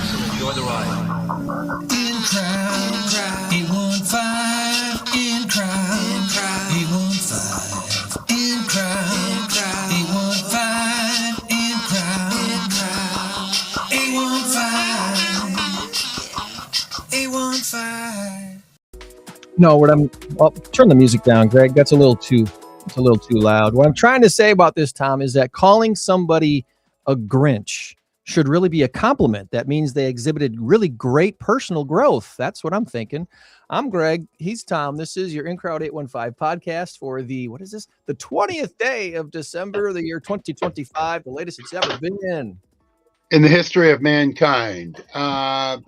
so enjoy the ride. In crowd, 815, in crowd, 815, in crowd, 815, in crowd, 815. No, what turn the music down, Greg. It's a little too loud. What I'm trying to say about this, Tom, is that calling somebody a Grinch should really be a compliment. That means they exhibited really great personal growth. That's what I'm thinking. I'm Greg. He's Tom. This is your INCROWD815 podcast for the 20th day of December, the year 2025, the latest it's ever been in the history of mankind. I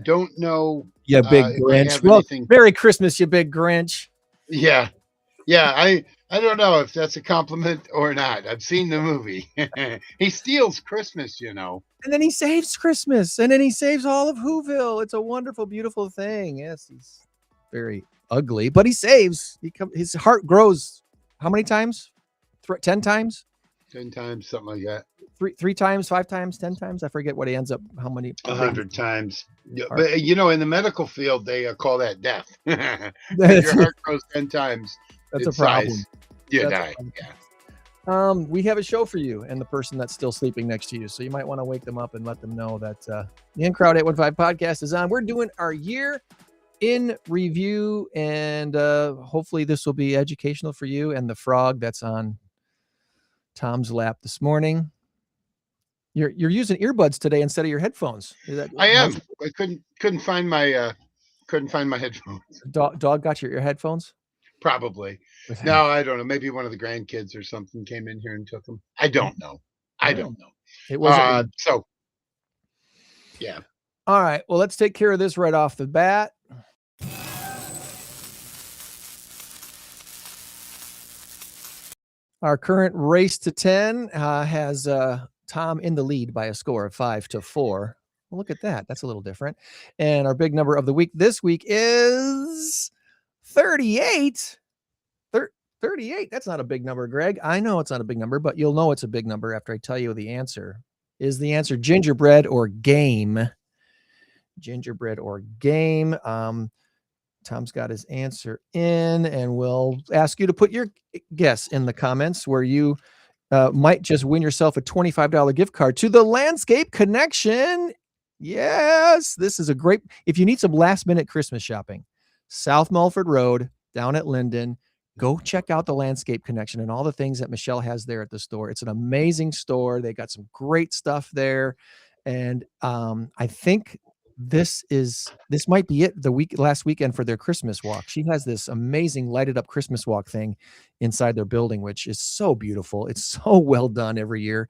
don't know. You big Grinch. Well, Merry Christmas, you big Grinch. Yeah. I don't know if that's a compliment or not. I've seen the movie. He steals Christmas, you know. And then he saves Christmas. And then he saves all of Whoville. It's a wonderful, beautiful thing. Yes, he's very ugly, but he saves. His heart grows how many times? 10 times? 10 times, something like that. Three times, 5 times, 10 times. I forget what he ends up. How many? 100 times. But you know, in the medical field, they call that death. If your heart grows 10 times. That's a problem. You die. Yeah. We have a show for you and the person that's still sleeping next to you. So you might want to wake them up and let them know that the INCROWD815 podcast is on. We're doing our year in review, and hopefully this will be educational for you and the frog that's on Tom's lap this morning. You're using earbuds today instead of your headphones. I am. I couldn't find my headphones. Dog got your headphones? Probably. No, I don't know. Maybe one of the grandkids or something came in here and took them. I don't know. It wasn't. So, yeah. All right. Well, let's take care of this right off the bat. Our current race to 10 has Tom in the lead by a score of 5-4. Well, look at that. That's a little different. And our big number of the week this week is 38. 38. That's not a big number, Greg. I know it's not a big number, but you'll know it's a big number after I tell you the answer. Is the answer gingerbread or game? Gingerbread or game? Tom's got his answer in, and we'll ask you to put your guess in the comments where you might just win yourself a $25 gift card to the Landscape Connection. Yes, this is a great, if you need some last minute Christmas shopping, South Mulford Road down at Linden, go check out the Landscape Connection and all the things that Michelle has there at the store. It's an amazing store. They got some great stuff there. And I think this might be it last weekend for their Christmas walk. She has this amazing lighted up Christmas walk thing inside their building, which is so beautiful. It's so well done every year.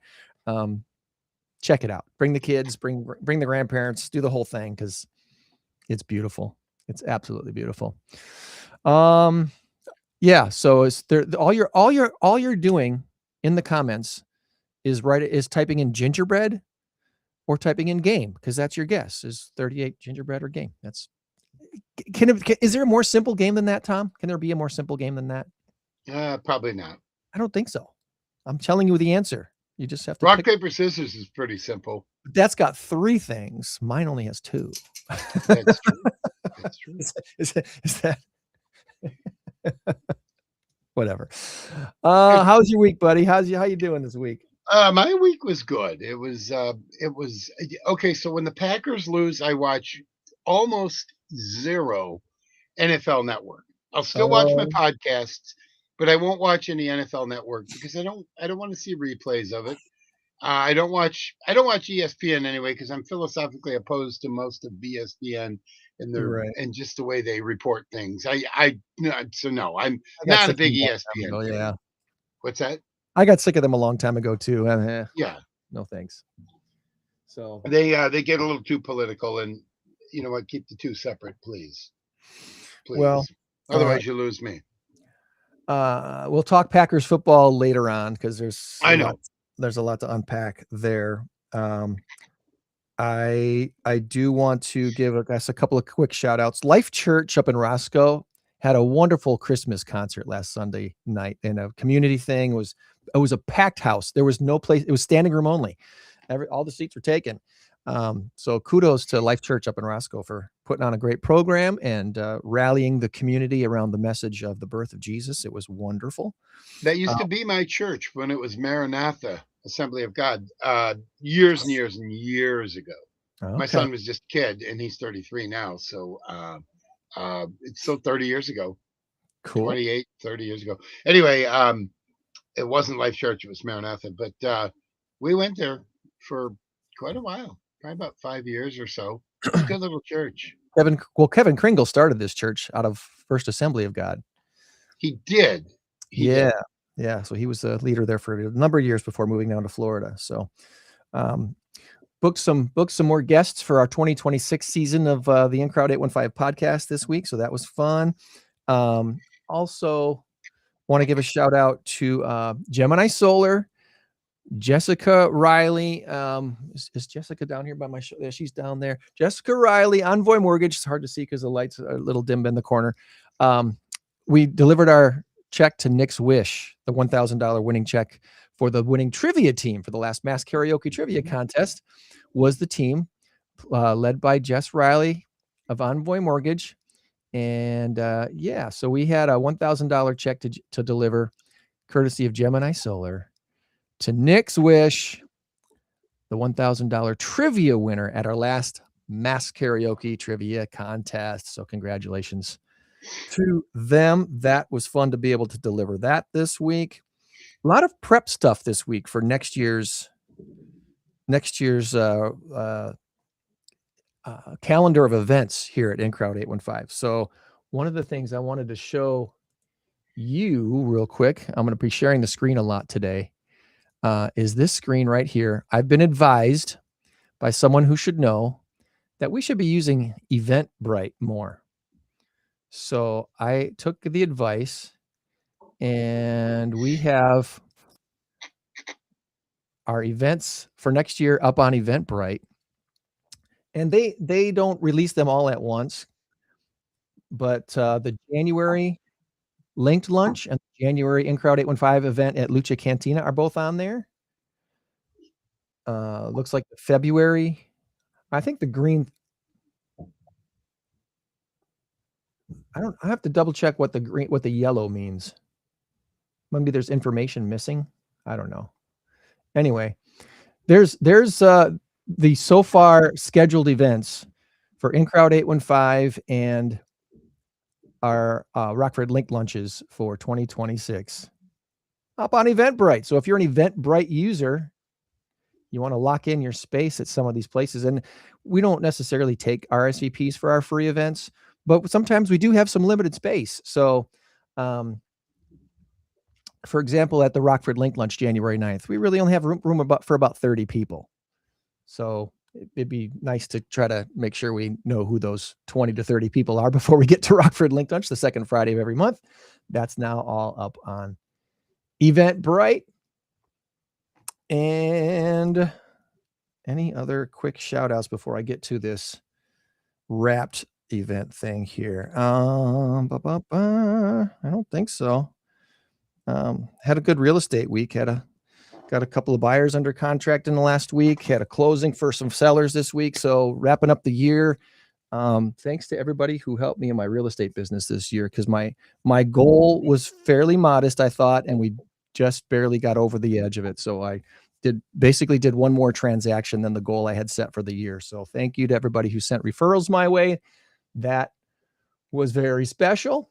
Check it out. Bring the kids, bring the grandparents, do the whole thing, because it's beautiful. It's absolutely beautiful. Yeah. So it's there. All you're doing in the comments is typing in gingerbread or typing in game, because that's your guess. Is 38 gingerbread or game? Is there a more simple game than that, Tom? Can there be a more simple game than that? Probably not. I don't think so. I'm telling you the answer. You just have to rock, paper, scissors is pretty simple. That's got 3 things. Mine only has 2. That's true. That's true. Is that whatever? How's your week, buddy? How you doing this week? My week was good. It was okay. So when the Packers lose, I watch almost zero NFL Network. I'll still watch my podcasts, but I won't watch any NFL Network because I don't want to see replays of it. I don't watch ESPN anyway, because I'm philosophically opposed to most of ESPN and and just the way they report things. I'm not a big ESPN fan. Yeah. What's that? I got sick of them a long time ago too. Yeah. No thanks. So they get a little too political, and you know what? Keep the two separate, please. Well, otherwise you lose me. We'll talk Packers football later on, because there's a lot to unpack there. I do want to give us a couple of quick shout outs. Life Church up in Roscoe had a wonderful Christmas concert last Sunday night, and a community thing. It was a packed house. There was no place. It was standing room only. All the seats were taken. So kudos to Life Church up in Roscoe for putting on a great program and rallying the community around the message of the birth of Jesus. It was wonderful. That used to be my church when it was Maranatha Assembly of God, years and years and years ago. Okay. My son was just a kid, and he's 33 now. So it's still 30 years ago, Cool. 28, 30 years ago. Anyway, it wasn't Life Church, it was Maranatha. But we went there for quite a while, probably about 5 years or so. It was a good little church. Kevin Kringle started this church out of First Assembly of God. He did. He did. Yeah. So he was a leader there for a number of years before moving down to Florida. So booked some more guests for our 2026 season of the INCROWD815 podcast this week. So that was fun. Also want to give a shout out to Gemini Solar, Jessica Riley. Is Jessica down here by my show? Yeah, she's down there. Jessica Riley, Envoy Mortgage. It's hard to see because the lights are a little dim in the corner. We delivered our check to Nick's Wish, the $1,000 winning check for the winning trivia team for the last mass karaoke trivia contest. Was the team led by Jess Riley of Envoy Mortgage. And so we had a $1,000 check to deliver, courtesy of Gemini Solar, to Nick's Wish, the $1,000 trivia winner at our last mass karaoke trivia contest. So congratulations to them. That was fun to be able to deliver that this week. A lot of prep stuff this week for next year's calendar of events here at INCROWD815. So one of the things I wanted to show you real quick, I'm going to be sharing the screen a lot today, is this screen right here. I've been advised by someone who should know that we should be using Eventbrite more. So I took the advice, and we have our events for next year up on Eventbrite. And they don't release them all at once, but the January linked lunch and the January INCROWD815 event at Lucha Cantina are both on there. Looks like February. I think the green. I have to double check what the yellow means. Maybe there's information missing. I don't know. Anyway, there's the so far scheduled events for INCROWD815 and our Rockford link lunches for 2026 up on Eventbrite. So if you're an Eventbrite user, you want to lock in your space at some of these places. And we don't necessarily take RSVPs for our free events, but sometimes we do have some limited space. So, for example, at the Rockford link lunch, January 9th, we really only have room for about 30 people. So it'd be nice to try to make sure we know who those 20 to 30 people are before we get to Rockford link lunch, the second Friday of every month. That's now all up on Eventbrite. And any other quick shout outs before I get to this wrapped event thing here? I don't think so. Had a good real estate week. Got a couple of buyers under contract in the last week. Had a closing for some sellers this week. So wrapping up the year. Thanks to everybody who helped me in my real estate business this year, because my goal was fairly modest, I thought, and we just barely got over the edge of it. So I did one more transaction than the goal I had set for the year. So thank you to everybody who sent referrals my way. That was very special.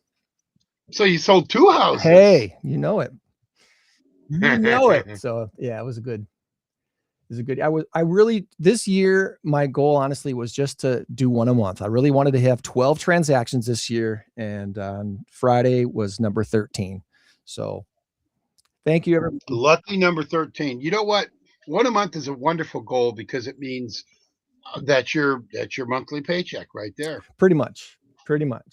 So you sold 2 houses. Hey, you know it. So yeah, it was good. This year, my goal honestly was just to do one a month. I really wanted to have 12 transactions this year. And on Friday was number 13. So thank you, everybody. Lucky number 13. You know what? One a month is a wonderful goal because it means that's your monthly paycheck right there. Pretty much.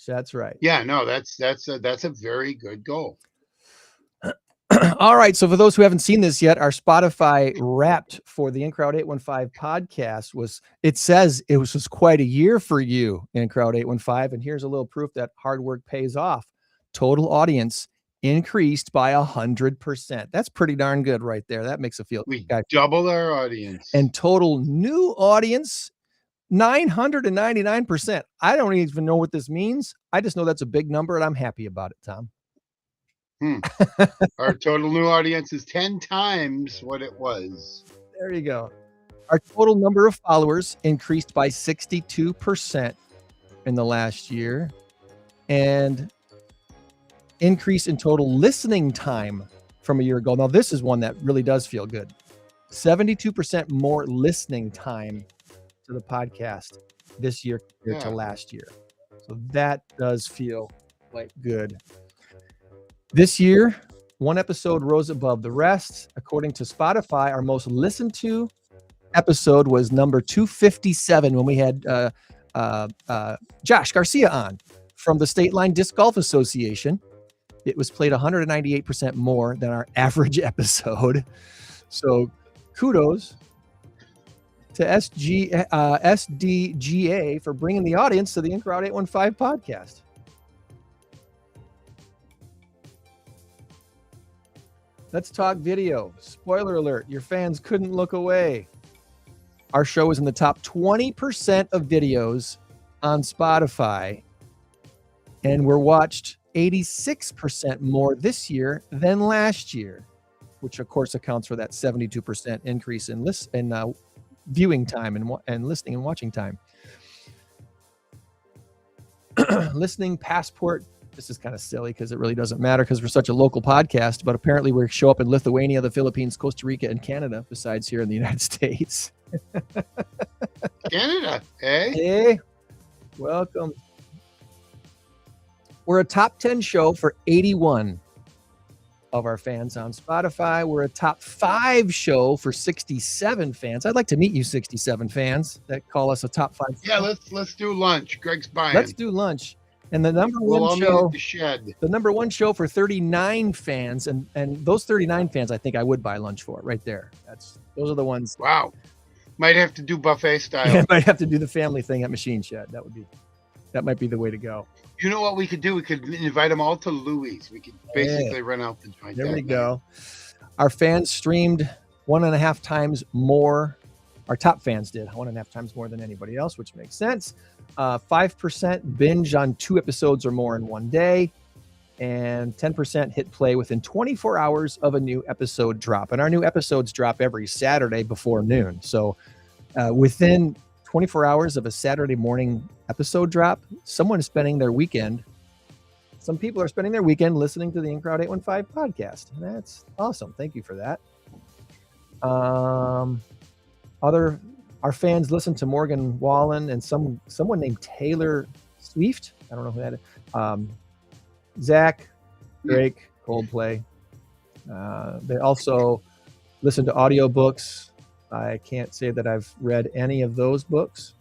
That's right. Yeah, no, that's a very good goal. All right. So for those who haven't seen this yet, our Spotify Wrapped for the INCROWD815 podcast says it was quite a year for you, INCROWD815. And here's a little proof that hard work pays off. Total audience increased by 100%. That's pretty darn good right there. That makes it feel We good. doubled our audience. And total new audience, 999%. I don't even know what this means. I just know that's a big number, and I'm happy about it, Tom. Our total new audience is 10 times what it was. There you go. Our total number of followers increased by 62% in the last year, and increase in total listening time from a year ago. Now, this is one that really does feel good. 72% more listening time to the podcast this year compared to last year. So that does feel like good. This year, one episode rose above the rest. According to Spotify, our most listened to episode was number 257 when we had Josh Garcia on from the State Line Disc Golf Association. It was played 198% more than our average episode. So kudos to SDGA for bringing the audience to the INCROWD815 podcast. Let's talk video. Spoiler alert, your fans couldn't look away. Our show is in the top 20% of videos on Spotify, and we're watched 86% more this year than last year, which of course accounts for that 72% increase in viewing time and listening and watching time. Listening passport. This is kind of silly because it really doesn't matter because we're such a local podcast, but apparently we show up in Lithuania, the Philippines, Costa Rica, and Canada, besides here in the United States. Canada, eh? Hey, welcome. We're a top 10 show for 81 of our fans on Spotify. We're a top 5 show for 67 fans. I'd like to meet you 67 fans that call us a top 5. Yeah, let's do lunch. Greg's buying. Let's do lunch. And the number one show, the number one show for 39 fans, and those 39 fans, I think I would buy lunch for right there. Those are the ones. Wow, might have to do buffet style. Yeah, might have to do the family thing at Machine Shed. That might be the way to go. You know what we could do? We could invite them all to Louis. We could basically run out the joint. There we go. Our fans streamed 1.5 times more. Our top fans did 1.5 times more than anybody else, which makes sense. 5% binge on 2 episodes or more in one day, and 10% hit play within 24 hours of a new episode drop. And our new episodes drop every Saturday before noon. So within 24 hours of a Saturday morning episode drop, someone is spending their weekend. Some people are spending their weekend listening to the INCROWD815 podcast. And that's awesome. Thank you for that. Our fans listen to Morgan Wallen and someone named Taylor Swift. I don't know who that is. Zach, Drake, Coldplay. They also listen to audiobooks. I can't say that I've read any of those books.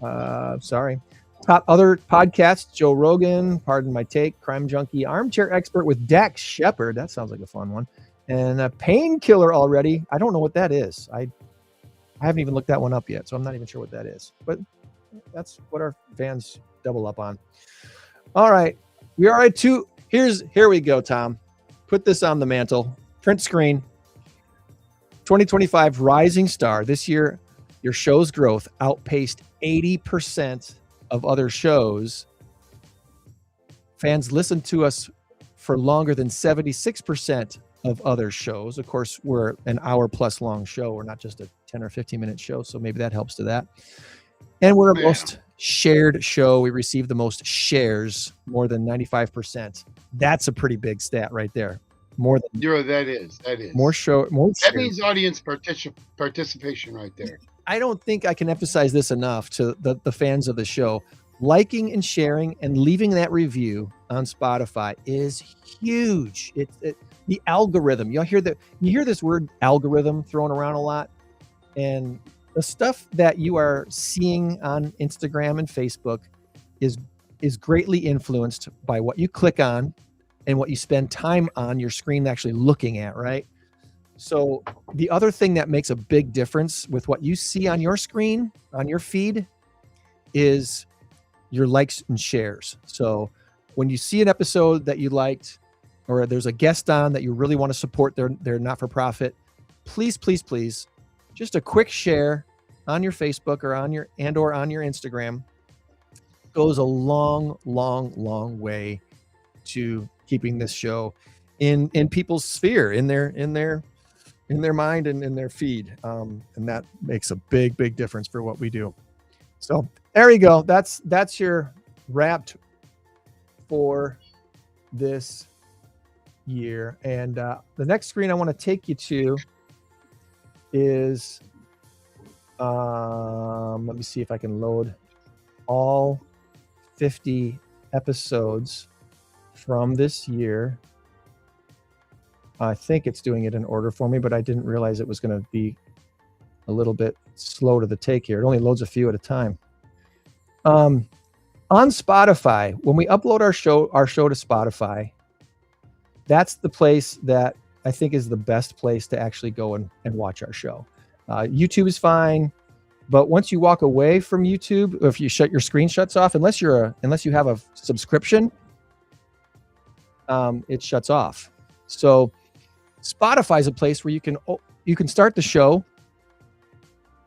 Sorry. Top other podcasts: Joe Rogan, Pardon My Take, Crime Junkie, Armchair Expert with Dax Shepard. That sounds like a fun one. And a Painkiller already. I don't know what that is. I haven't even looked that one up yet, so I'm not even sure what that is. But that's what our fans double up on. All right. We are at 2. Here we go, Tom. Put this on the mantle. Print screen. 2025 Rising Star. This year, your show's growth outpaced 80% of other shows. Fans listened to us for longer than 76% of other shows. Of course, we're an hour plus long show. We're not just a 10 or 15 minute show. So maybe that helps to that. And we're a most shared show. We receive the most shares, more than 95%. That's a pretty big stat right there. More than that is more show. More that shares. Means audience participation right there. I don't think I can emphasize this enough to the fans of the show. Liking and sharing and leaving that review on Spotify is huge. The algorithm. You hear this word algorithm thrown around a lot, and the stuff that you are seeing on Instagram and Facebook is greatly influenced by what you click on and what you spend time on your screen actually looking at, right? So the other thing that makes a big difference with what you see on your screen, on your feed, is your likes and shares. So when you see an episode that you liked, or there's a guest on that you really want to support their not-for-profit, please, please, please, just a quick share on your Facebook or on your Instagram goes a long, long, long way to keeping this show in people's sphere, in their mind and in their feed. And that makes a big, big difference for what we do. So there you go. That's your wrapped for this year. And the next screen I want to take you to is, let me see if I can load all 50 episodes from this year. I think it's doing it in order for me, but I didn't realize it was going to be a little bit slow to the take here. It only loads a few at a time. On Spotify, when we upload our show to Spotify, that's the place that I think is the best place to actually go and watch our show. YouTube is fine, but once you walk away from YouTube, or if you shut your screen shuts off, unless you have a subscription, it shuts off. So Spotify is a place where you can start the show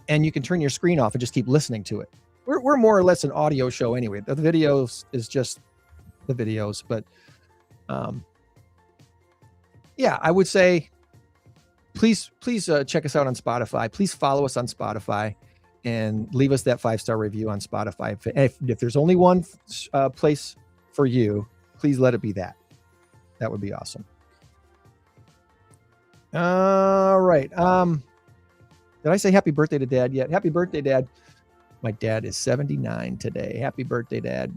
and you can turn your screen off and just keep listening to it. We're more or less an audio show anyway. The videos is just the videos, but yeah, I would say please check us out on Spotify. Please follow us on Spotify and leave us that 5-star review on Spotify. If there's only one place for you, please let it be that. That would be awesome. All right. Did I say happy birthday to Dad yet? Happy birthday, Dad. My dad is 79 today. Happy birthday, Dad.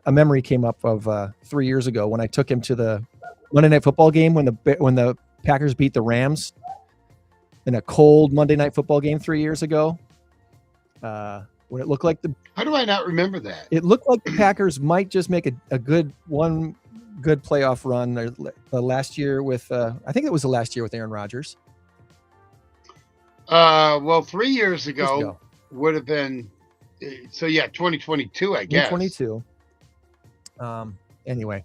A memory came up of 3 years ago when I took him to the Monday Night Football game when the Packers beat the Rams in a cold Monday Night Football game 3 years ago. When it looked like How do I not remember that? It looked like the Packers might just make a good playoff run the last year with I think it was the last year with Aaron Rodgers. Well, 3 years ago would have been, so yeah, 2022, I guess. 2022. Anyway,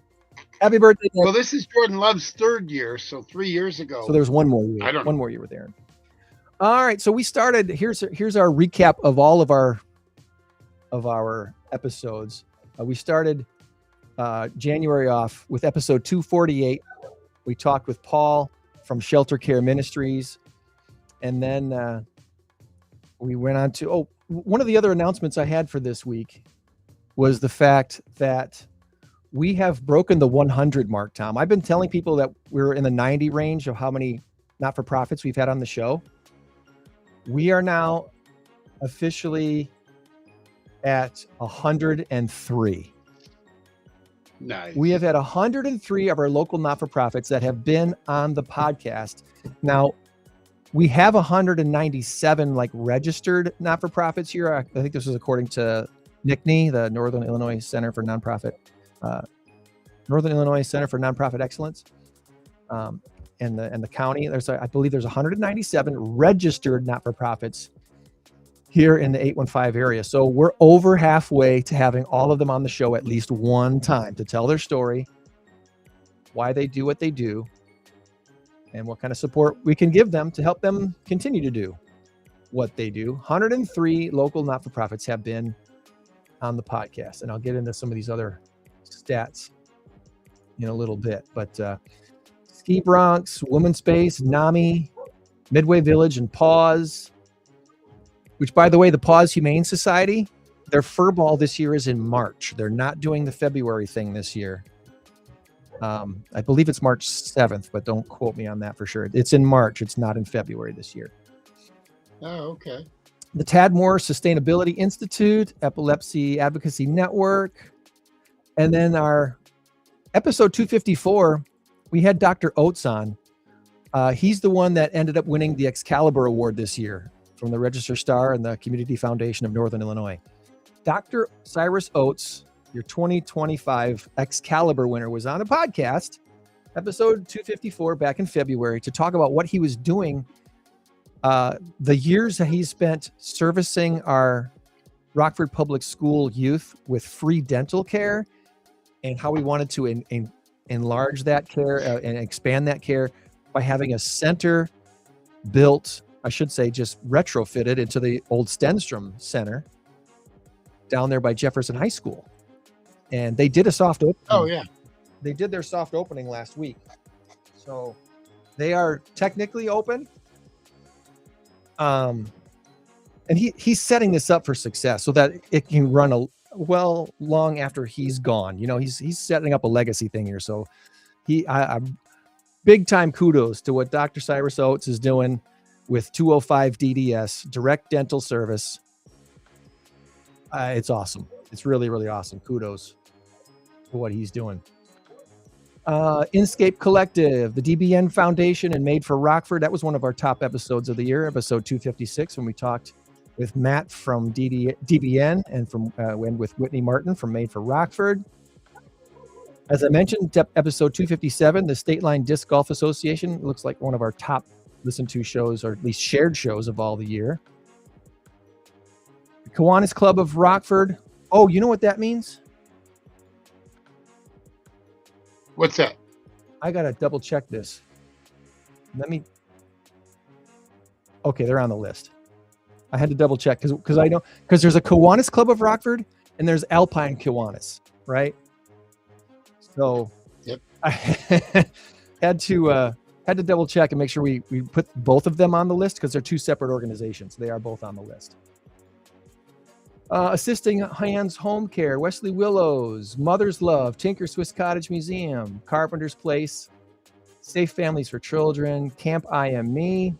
happy birthday, Dad. Well, this is Jordan Love's third year, so 3 years ago. So there's one more year. I don't know. One more year with Aaron. All right, so we started. Here's our recap of all of our episodes. We started January off with episode 248. We talked with Paul from Shelter Care Ministries, and then we went on to one of the other announcements I had for this week was the fact that we have broken the 100 mark, Tom. I've been telling people that we're in the 90 range of how many not-for-profits we've had on the show. We are now officially at 103. Nice. We have had 103 of our local not-for-profits that have been on the podcast. Now, we have 197 registered not-for-profits here. I think this is according to NICNE, the Northern Illinois Center for Nonprofit Excellence, and the county. I believe there's 197 registered not-for-profits here in the 815 area. So we're over halfway to having all of them on the show at least one time to tell their story, why they do what they do, and what kind of support we can give them to help them continue to do what they do. 103 local not-for-profits have been on the podcast, and I'll get into some of these other stats in a little bit. But Ski Bronx, Women's Space, NAMI, Midway Village, and Paws, which, by the way, the Paws Humane Society, their fur ball this year is in March. They're not doing the February thing this year. I believe it's March 7th, but don't quote me on that for sure. It's in March. It's not in February this year. Oh, okay. The Tadmore Sustainability Institute, Epilepsy Advocacy Network, and then our episode 254, we had Dr. Oates on. He's the one that ended up winning the Excalibur Award this year from the Register Star and the Community Foundation of Northern Illinois. Dr. Cyrus Oates, your 2025 Excalibur winner, was on a podcast, episode 254, back in February, to talk about what he was doing, the years that he spent servicing our Rockford Public School youth with free dental care and how we wanted to enlarge that care and expand that care by having a center built, I should say, just retrofitted into the old Stenstrom Center down there by Jefferson High School. And they did a soft opening. Oh, yeah. They did their soft opening last week. So they are technically open. And he's setting this up for success so that it can run long after he's gone. You know, he's setting up a legacy thing here. So I'm big time kudos to what Dr. Cyrus Oates is doing with 205 DDS, direct dental service. It's awesome. It's really, really awesome. Kudos for what he's doing. Inscape Collective, the DBN Foundation, and Made for Rockford. That was one of our top episodes of the year, episode 256, when we talked with Matt from DBN and with Whitney Martin from Made for Rockford. As I mentioned, episode 257, the State Line Disc Golf Association, looks like one of our top listened to shows, or at least shared shows of all the year. The Kiwanis Club of Rockford. Oh, you know what that means? What's that? I got to double check this. Okay, they're on the list. I had to double check because I know, because there's a Kiwanis Club of Rockford and there's Alpine Kiwanis, right? So yep. I had to double check and make sure we put both of them on the list because they're two separate organizations. They are both on the list. Assisting Hands Home Care, Wesley Willows, Mother's Love, Tinker Swiss Cottage Museum, Carpenter's Place, Safe Families for Children, Camp IME,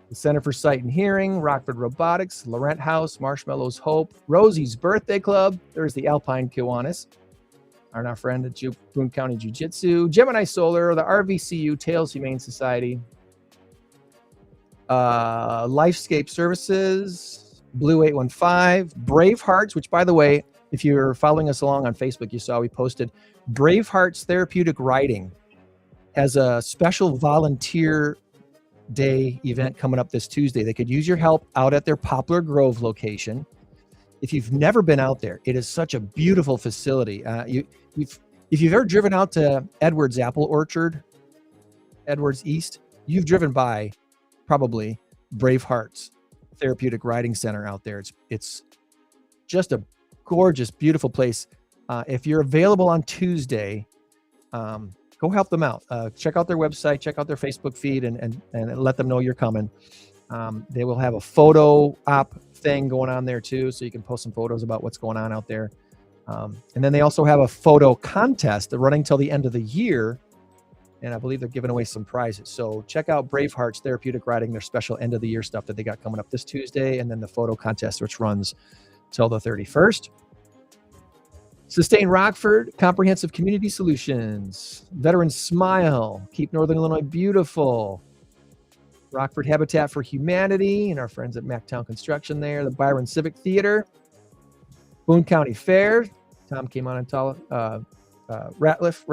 the Center for Sight and Hearing, Rockford Robotics, Laurent House, Marshmallows Hope, Rosie's Birthday Club, there's the Alpine Kiwanis, our friend at Boone County Jiu-Jitsu, Gemini Solar, the RVCU, Tails Humane Society, Lifescape Services, Blue 815, Bravehearts, which, by the way, if you're following us along on Facebook, you saw we posted Bravehearts Therapeutic Riding has a special volunteer day event coming up this Tuesday. They could use your help out at their Poplar Grove location. If you've never been out there, it is such a beautiful facility. If you've ever driven out to Edwards Apple Orchard, Edwards East, you've driven by probably Bravehearts Therapeutic Riding Center out there. It's just a gorgeous, beautiful place. If you're available on Tuesday, go help them out. Check out their website, check out their Facebook feed, and let them know you're coming. They will have a photo op thing going on there too, so you can post some photos about what's going on out there. And then they also have a photo contest running till the end of the year, and I believe they're giving away some prizes. So check out Bravehearts Therapeutic Riding, their special end of the year stuff that they got coming up this Tuesday, and then the photo contest, which runs till the 31st. Sustain Rockford, Comprehensive Community Solutions, Veterans Smile, Keep Northern Illinois Beautiful, Rockford Habitat for Humanity, and our friends at Mactown Construction there, the Byron Civic Theater, Boone County Fair. Tom came on and told Ratcliffe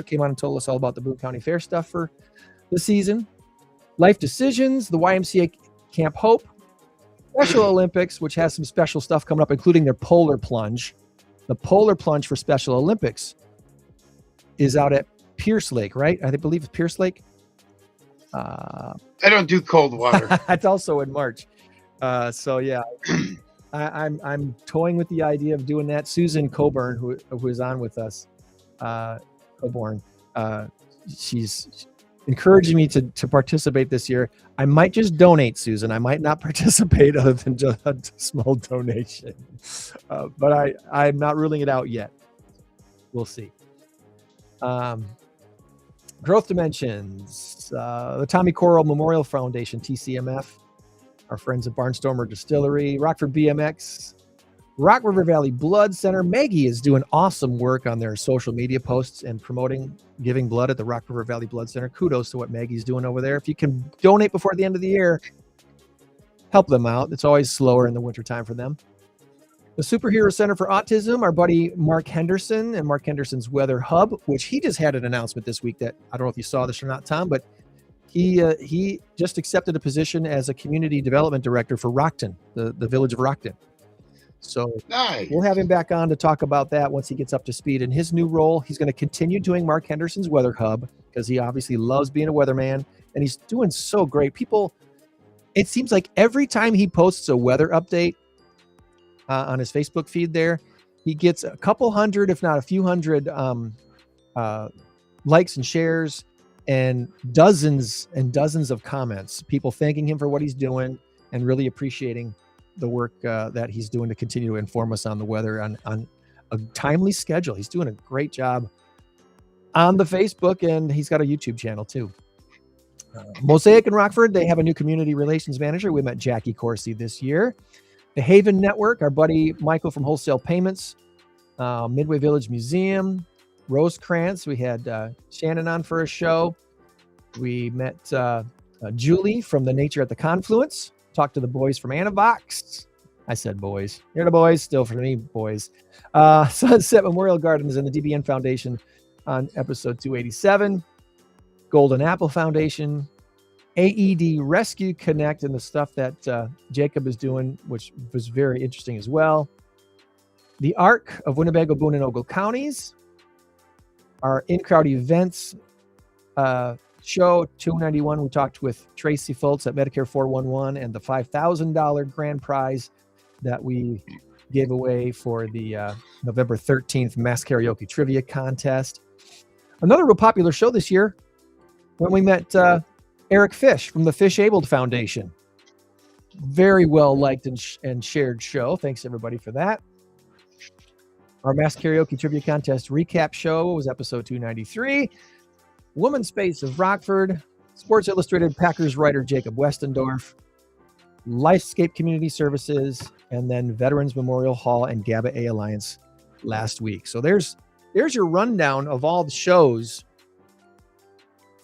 came on and told us all about the Boone County Fair stuff for the season. Life Decisions, the YMCA Camp Hope, Special Olympics, which has some special stuff coming up, including their Polar Plunge. The Polar Plunge for Special Olympics is out at Pierce Lake, right? I believe it's Pierce Lake. I don't do cold water. It's also in March. So yeah, I'm toying with the idea of doing that. Susan Coburn, who is on with us, Coburn, she's encouraging me to participate this year. I might just donate, Susan. I might not participate other than just a small donation. But I'm not ruling it out yet. We'll see. Growth Dimensions, the Tommy Corral Memorial Foundation, TCMF, our friends at Barnstormer Distillery, Rockford BMX, Rock River Valley Blood Center. Maggie is doing awesome work on their social media posts and promoting giving blood at the Rock River Valley Blood Center. Kudos to what Maggie's doing over there. If you can donate before the end of the year, help them out. It's always slower in the wintertime for them. The Superhero Center for Autism, our buddy Mark Henderson and Mark Henderson's Weather Hub, which he just had an announcement this week that, I don't know if you saw this or not, Tom, but he just accepted a position as a community development director for Rockton, the village of Rockton. So Nice. we'll have him back on to talk about that once he gets up to speed in his new role. He's going to continue doing Mark Henderson's Weather Hub because he obviously loves being a weatherman, and he's doing so great. People, it seems like every time he posts a weather update on his Facebook feed there, he gets a couple hundred, if not a few hundred likes and shares and dozens of comments, people thanking him for what he's doing and really appreciating the work that he's doing to continue to inform us on the weather on a timely schedule. He's doing a great job on the Facebook, and he's got a YouTube channel too. Mosaic in Rockford, they have a new community relations manager. We met Jackie Corsi this year. The Haven Network, our buddy Michael from Wholesale Payments, Midway Village Museum, Rosecrans. We had Shannon on for a show. We met Julie from the Nature at the Confluence. Talked to the boys from Anavox. I said boys. You're the boys. Still for me, boys. Sunset Memorial Gardens and the DBN Foundation on episode 287. Golden Apple Foundation. AED Rescue Connect and the stuff that Jacob is doing, which was very interesting as well. The ARC of Winnebago, Boone, and Ogle counties. Our in-crowd events show 291. We talked with Tracey Fults at Medicare 411 and the $5,000 grand prize that we gave away for the November 13th Mass Karaoke Trivia Contest. Another real popular show this year when we met Eric Fish from the Fish Abled Foundation. Very well liked and shared show. Thanks everybody for that. Our Mass Karaoke Trivia Contest recap show was episode 293. Woman's Space of Rockford, Sports Illustrated Packers writer Jacob Westendorf, Lifescape Community Services, and then Veterans Memorial Hall and GABA A Alliance last week. So there's your rundown of all the shows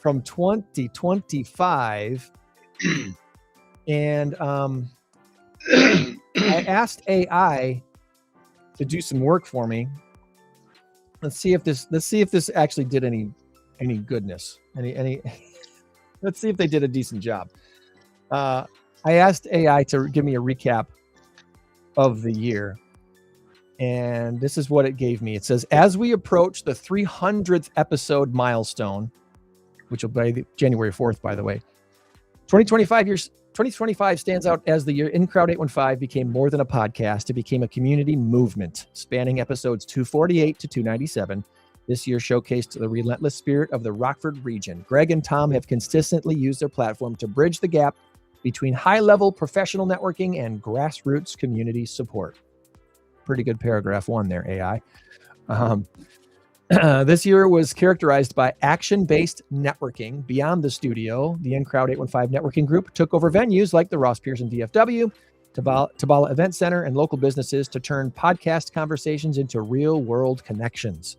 from 2025. And I asked AI to do some work for me. Let's see if this actually did any goodness. Let's see if they did a decent job. I asked AI to give me a recap of the year, and this is what it gave me. It says, as we approach the 300th episode milestone, which will be January 4th, by the way, 2025 stands out as the year INCROWD815 became more than a podcast. It became a community movement spanning episodes 248 to 297. This year showcased the relentless spirit of the Rockford region. Greg and Tom have consistently used their platform to bridge the gap between high-level professional networking and grassroots community support. Pretty good paragraph one there, AI. This year was characterized by action-based networking beyond the studio. The INCROWD815 networking group took over venues like the Ross Pearson DFW, Tabala Event Center, and local businesses to turn podcast conversations into real-world connections.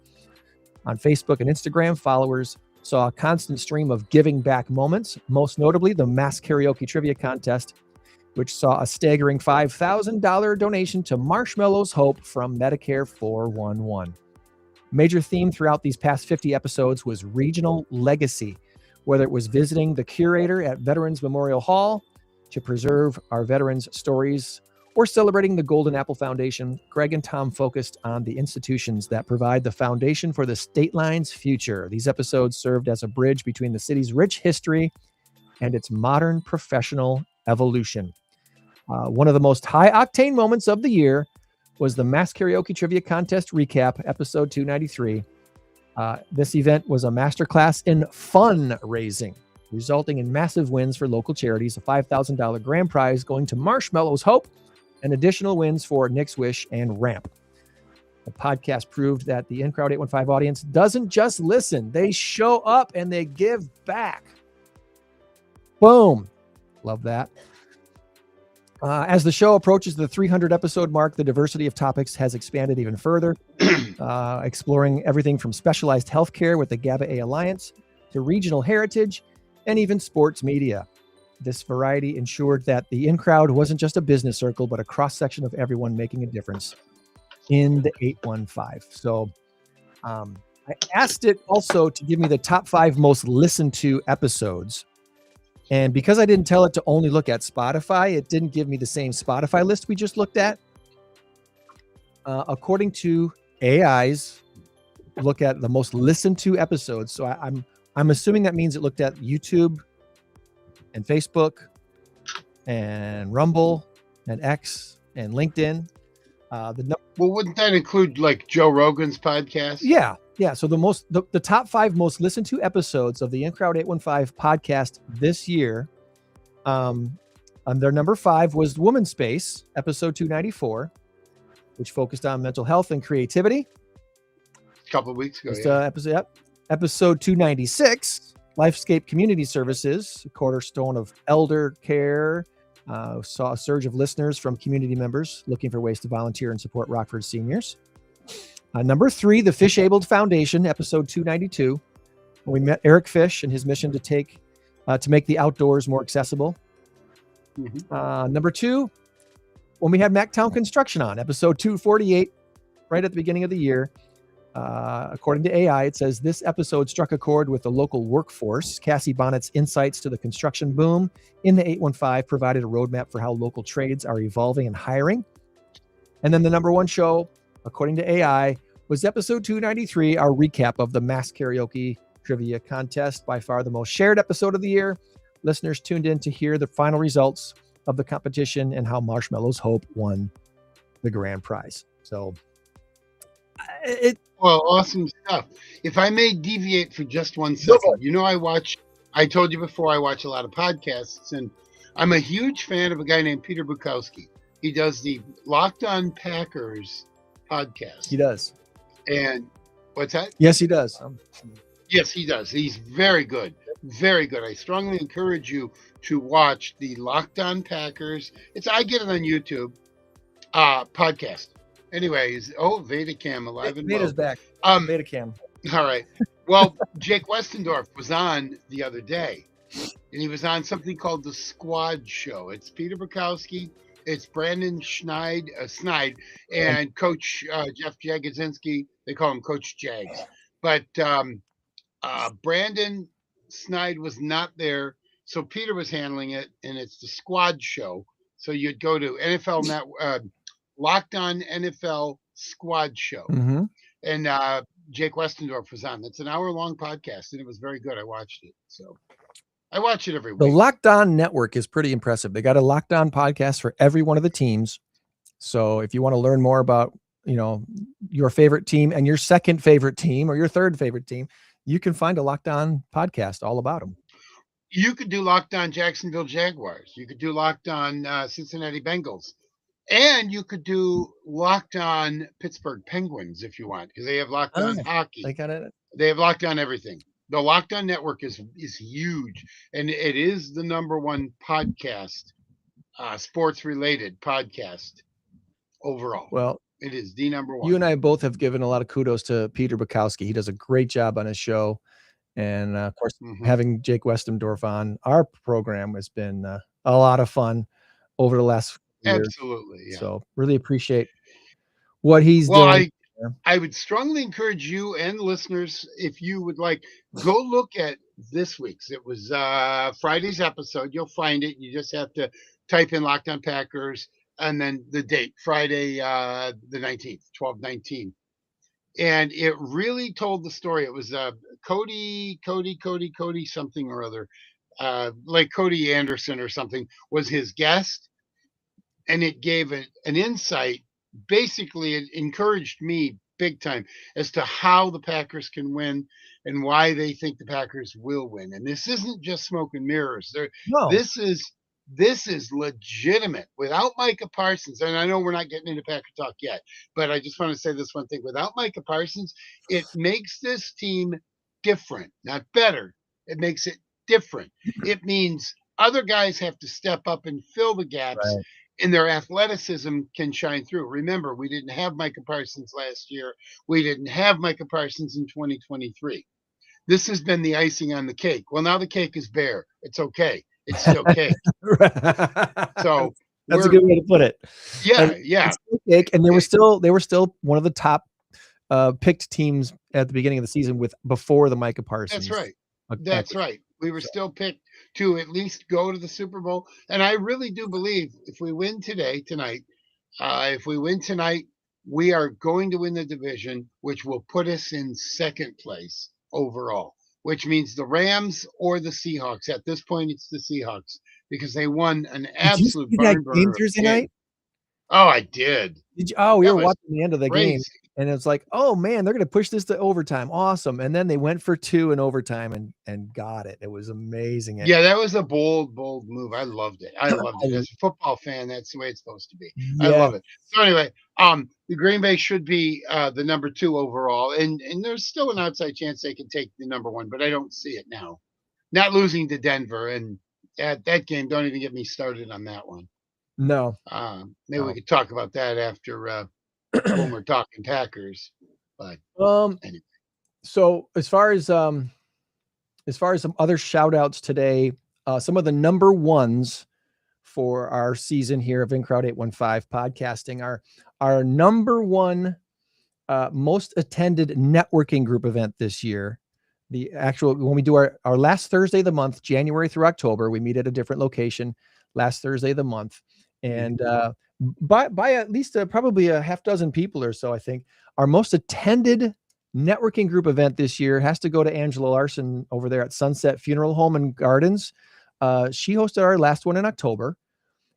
On Facebook and Instagram, followers saw a constant stream of giving back moments, most notably the Mass Karaoke Trivia Contest, which saw a staggering $5,000 donation to Marshmallow's Hope from Medicare 411. Major theme throughout these past 50 episodes was regional legacy, whether it was visiting the curator at Veterans Memorial Hall to preserve our veterans' stories or celebrating the Golden Apple Foundation. Greg and Tom focused on the institutions that provide the foundation for the state line's future. These episodes served as a bridge between the city's rich history and its modern professional evolution. One of the most high-octane moments of the year was the Mass Karaoke Trivia Contest recap, episode 293. This event was a masterclass in fundraising, resulting in massive wins for local charities, a $5,000 grand prize going to Marshmallow's Hope, and additional wins for Nick's Wish and Ramp. The podcast proved that the INCROWD815 audience doesn't just listen, they show up and they give back. Boom. Love that. As the show approaches the 300 episode mark, the diversity of topics has expanded even further, exploring everything from specialized healthcare with the GABA A Alliance to regional heritage and even sports media. This variety ensured that the InCrowd wasn't just a business circle, but a cross-section of everyone making a difference in the 815. So I asked it also to give me the top 5 most listened to episodes. And because I didn't tell it to only look at Spotify, it didn't give me the same Spotify list we just looked at. according to AI's look at the most listened to episodes. So I'm assuming that means it looked at YouTube and Facebook and Rumble and X and LinkedIn. Well, wouldn't that include like Joe Rogan's podcast? Yeah. So the top 5 most listened to episodes of the INCROWD815 podcast this year, their number 5 was Woman Space, episode 294, which focused on mental health and creativity. A couple of weeks ago. Episode 296, Lifescape Community Services, a cornerstone of elder care. Saw a surge of listeners from community members looking for ways to volunteer and support Rockford seniors. Number 3, the Fish Abled Foundation, episode 292. We met Eric Fish and his mission to make the outdoors more accessible. Mm-hmm. Number 2, when we had Mactown Construction on, episode 248, right at the beginning of the year. According to AI, it says this episode struck a chord with the local workforce. Cassie Bonnet's insights to the construction boom in the 815 provided a roadmap for how local trades are evolving and hiring. And then the number 1 show, according to AI, was episode 293, our recap of the Mass Karaoke Trivia Contest, by far the most shared episode of the year. Listeners tuned in to hear the final results of the competition and how Marshmallows Hope won the grand prize. So well, awesome stuff. If I may deviate for just 1 second, I told you before, I watch a lot of podcasts, and I'm a huge fan of a guy named Peter Bukowski. He does the Locked On Packers podcast. He does. And what's that? Yes, he does. Yes, he does. He's very good. Very good. I strongly encourage you to watch the Locked On Packers. I get it on YouTube podcast. Anyways, Vedacam alive and well. Veda's back. Vedacam. All right. Well, Jake Westendorf was on the other day, and he was on something called The Squad Show. It's Peter Bukowski, it's Brandon Snide, and Coach Jeff Jagodzinski. They call him Coach Jags. But Brandon Snide was not there, so Peter was handling it, and it's The Squad Show. So you'd go to NFL Locked On NFL Squad Show. Mm-hmm. And Jake Westendorf was on. It's an hour-long podcast, and it was very good. I watched it. So I watch it every week. The Locked On Network is pretty impressive. They got a Locked On podcast for every one of the teams. So if you want to learn more about, your favorite team and your second favorite team or your third favorite team, you can find a Locked On podcast all about them. You could do Locked On Jacksonville Jaguars. You could do Locked On Cincinnati Bengals. And you could do Locked On Pittsburgh Penguins if you want, because they have Locked On Hockey. They have Locked On everything. The Locked On Network is huge, and it is the number 1 podcast, sports-related podcast overall. Well, it is the number 1. You and I both have given a lot of kudos to Peter Bukowski. He does a great job on his show. And, of course, having Jake Westendorf on our program has been a lot of fun over the last years. Absolutely. Yeah. So really appreciate what he's doing. I would strongly encourage you and listeners, if you would like, go look at this week's. It was Friday's episode. You'll find it. You just have to type in Locked On Packers and then the date, Friday the 19th, 12/19. And it really told the story. It was Cody something or other, like Cody Anderson or something was his guest. And it gave an insight. Basically, it encouraged me big time as to how the Packers can win and why they think the Packers will win. And this isn't just smoke and mirrors. No. This is legitimate. Without Micah Parsons, and I know we're not getting into Packer talk yet, but I just want to say this one thing. Without Micah Parsons, it makes this team different, not better. It makes it different. It means other guys have to step up and fill the gaps. Right. And their athleticism can shine through. Remember, we didn't have Micah Parsons last year. We didn't have Micah Parsons in 2023. This has been the icing on the cake. Well, now the cake is bare. It's okay. It's still cake. So that's a good way to put it. Yeah. It's still cake, and they were still one of the top picked teams at the beginning of the season before the Micah Parsons. That's right. That's right. We were still picked to at least go to the Super Bowl. And I really do believe if we win tonight, we are going to win the division, which will put us in second place overall, which means the Rams or the Seahawks. At this point, it's the Seahawks because they won an Did you absolute see that barn game burner of Thursday game. night? Oh, I did. Did you? Oh, we That were was watching the end of the game, crazy. and it's like, oh man, they're going to push this to overtime. Awesome. And then they went for 2 in overtime and got it. It was amazing. Yeah, that was a bold move. I loved it. I loved it. I- As a football fan, that's the way it's supposed to be. I yeah. love it. So anyway, the Green Bay should be the number 2 overall, and there's still an outside chance they can take the number 1, but I don't see it now. Not losing to Denver, and that game, don't even get me started on that one. No. Maybe we could talk about that after when we're talking Packers. But anyway. So as far as some other shout outs today, some of the number ones for our season here of INCROWD815 podcasting, our number one most attended networking group event this year. The actual, when we do our last Thursday of the month, January through October, we meet at a different location last Thursday of the month. And by at least probably a half dozen people or so, I think, our most attended networking group event this year has to go to Angela Larsen over there at Sunset Funeral Home and Gardens. She hosted our last one in October.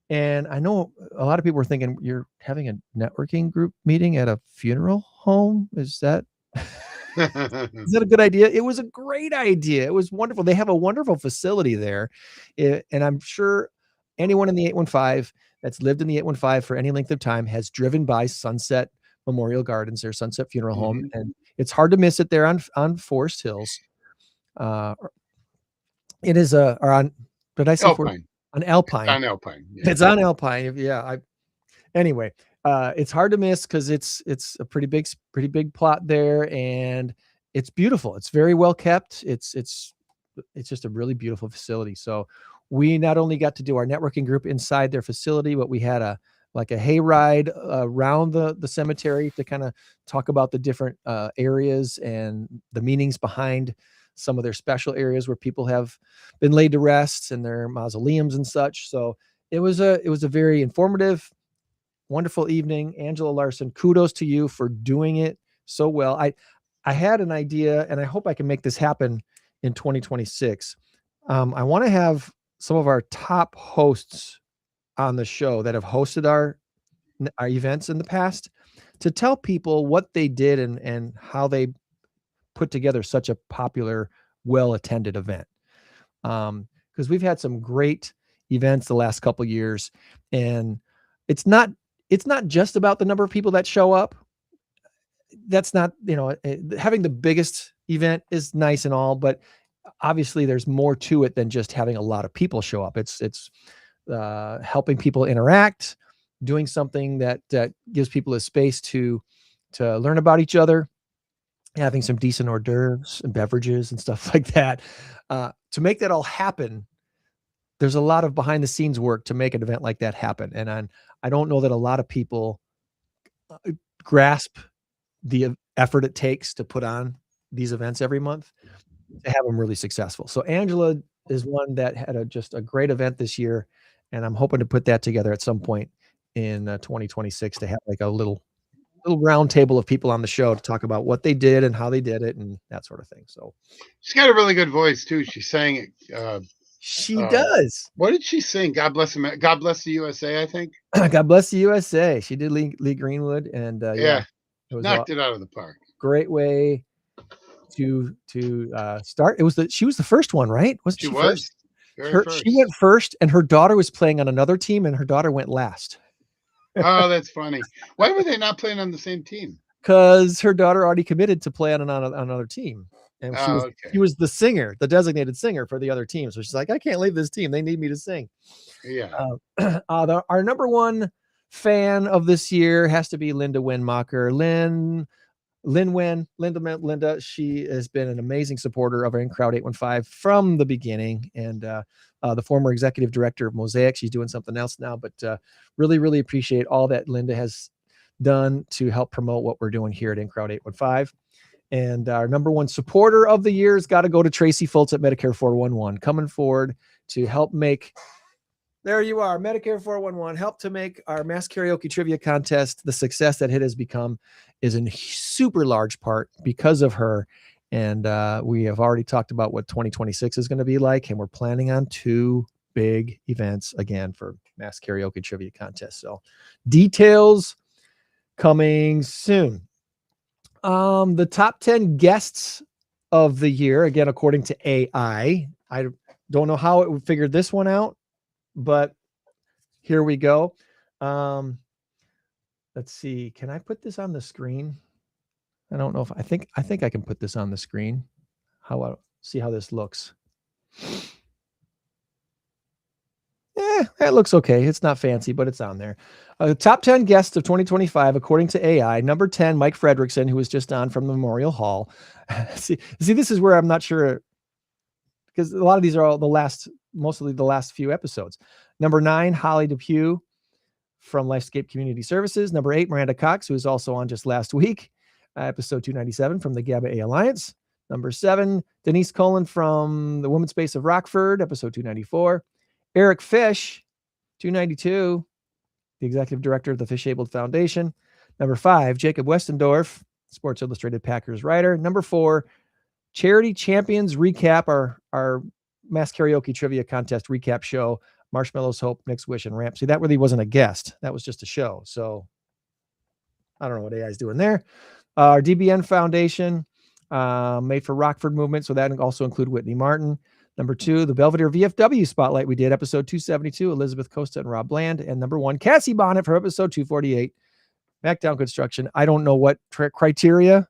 And I know a lot of people were thinking, you're having a networking group meeting at a funeral home? Is that a good idea? It was a great idea. It was wonderful. They have a wonderful facility there. And I'm sure anyone in the 815 that's lived in the 815 for any length of time has driven by Sunset Memorial Gardens or Sunset Funeral Home. And it's hard to miss it there on Forest Hills. It is did I say Alpine. On Alpine. On Alpine. Yeah. It's on Alpine. Yeah. Anyway, it's hard to miss because it's a pretty big plot there, and it's beautiful. It's very well kept. It's just a really beautiful facility. So we not only got to do our networking group inside their facility, but we had a hayride around the cemetery to kind of talk about the different areas and the meanings behind some of their special areas where people have been laid to rest and their mausoleums and such. So it was a very informative, wonderful evening. Angela Larsen, kudos to you for doing it so well. I had an idea, and I hope I can make this happen in 2026. I want to have some of our top hosts on the show that have hosted our events in the past to tell people what they did and how they put together such a popular, well-attended event. Because we've had some great events the last couple of years, and it's not just about the number of people that show up. That's not, having the biggest event is nice and all, but obviously there's more to it than just having a lot of people show up. It's helping people interact, doing something that gives people a space to learn about each other, having some decent hors d'oeuvres and beverages and stuff like that. To make that all happen, there's a lot of behind the scenes work to make an event like that happen. And I don't know that a lot of people grasp the effort it takes to put on these events every month to have them really successful. So Angela is one that had just a great event this year, and I'm hoping to put that together at some point in 2026 to have like a little round table of people on the show to talk about what they did and how they did it and that sort of thing. So she's got a really good voice too. She sang it. She does. What did she sing? God bless America. God bless the USA, I think. God bless the USA. She did Lee Greenwood, and yeah, it was knocked it out of the park. Great way to start. She was the first one, right? Wasn't she was first? She went first, and her daughter was playing on another team, and her daughter went last. Oh, that's funny. Why were they not playing on the same team? Because her daughter already committed to play on another team. And she was the singer, the designated singer for the other team. So she's like, I can't leave this team. They need me to sing. Yeah. Our number one fan of this year has to be Linda Wennmacher. Linda. She has been an amazing supporter of INCROWD815 from the beginning. And the former executive director of Mosaic. She's doing something else now, but really, really appreciate all that Linda has done to help promote what we're doing here at INCROWD815. And our number one supporter of the year has got to go to Tracey Fults at Medicare 411, coming forward to help make There you are. Medicare 411 helped to make our Mass Karaoke Trivia Contest the success that it has become is in super large part because of her. And we have already talked about what 2026 is going to be like. And we're planning on 2 big events again for Mass Karaoke Trivia Contest. So details coming soon. The top 10 guests of the year, again, according to AI. I don't know how it figured this one out, but here we go. Let's see. Can I put this on the screen? I don't know if I think I can put this on the screen. See how this looks. It looks okay. It's not fancy, but it's on there. Top 10 guests of 2025, according to AI. Number 10, Mike Fredrickson, who was just on from the Memorial Hall. see, this is where I'm not sure, because a lot of these are mostly the last few episodes. Number 9, Holly Depew from Lifescape Community Services. Number 8, Miranda Cox, who was also on just last week, episode 297 from the GABA A Alliance. Number 7, Denise Cullen from the Women's Space of Rockford, episode 294. Eric Fish, 292, the executive director of the Fish-Abled Foundation. Number 5, Jacob Westendorf, Sports Illustrated Packers writer. Number 4, Charity Champions Recap, our Mass Karaoke Trivia Contest recap show. Marshmallows, Hope, Nick's Wish, and Ramp. See, that really wasn't a guest. That was just a show. So I don't know what AI is doing there. Our DBN Foundation, Made for Rockford movement. So that also include Whitney Martin. Number 2, the Belvedere VFW Spotlight. We did episode 272, Elizabeth Costa and Rob Bland. And number 1, Cassie Bonnet for episode 248, Backdown Construction. I don't know what criteria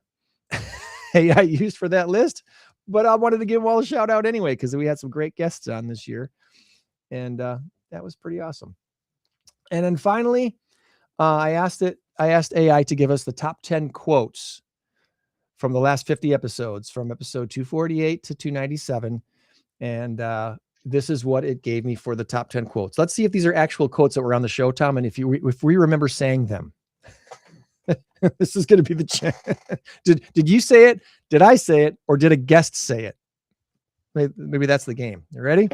AI used for that list, but I wanted to give them all a shout out anyway, because we had some great guests on this year. And that was pretty awesome. And then finally, I asked AI to give us the top 10 quotes from the last 50 episodes, from episode 248 to 297. And this is what it gave me for the top 10 quotes. Let's see if these are actual quotes that were on the show, Tom, and if we remember saying them. This is going to be the chance. Did you say it? Did I say it? Or did a guest say it? Maybe that's the game. You ready?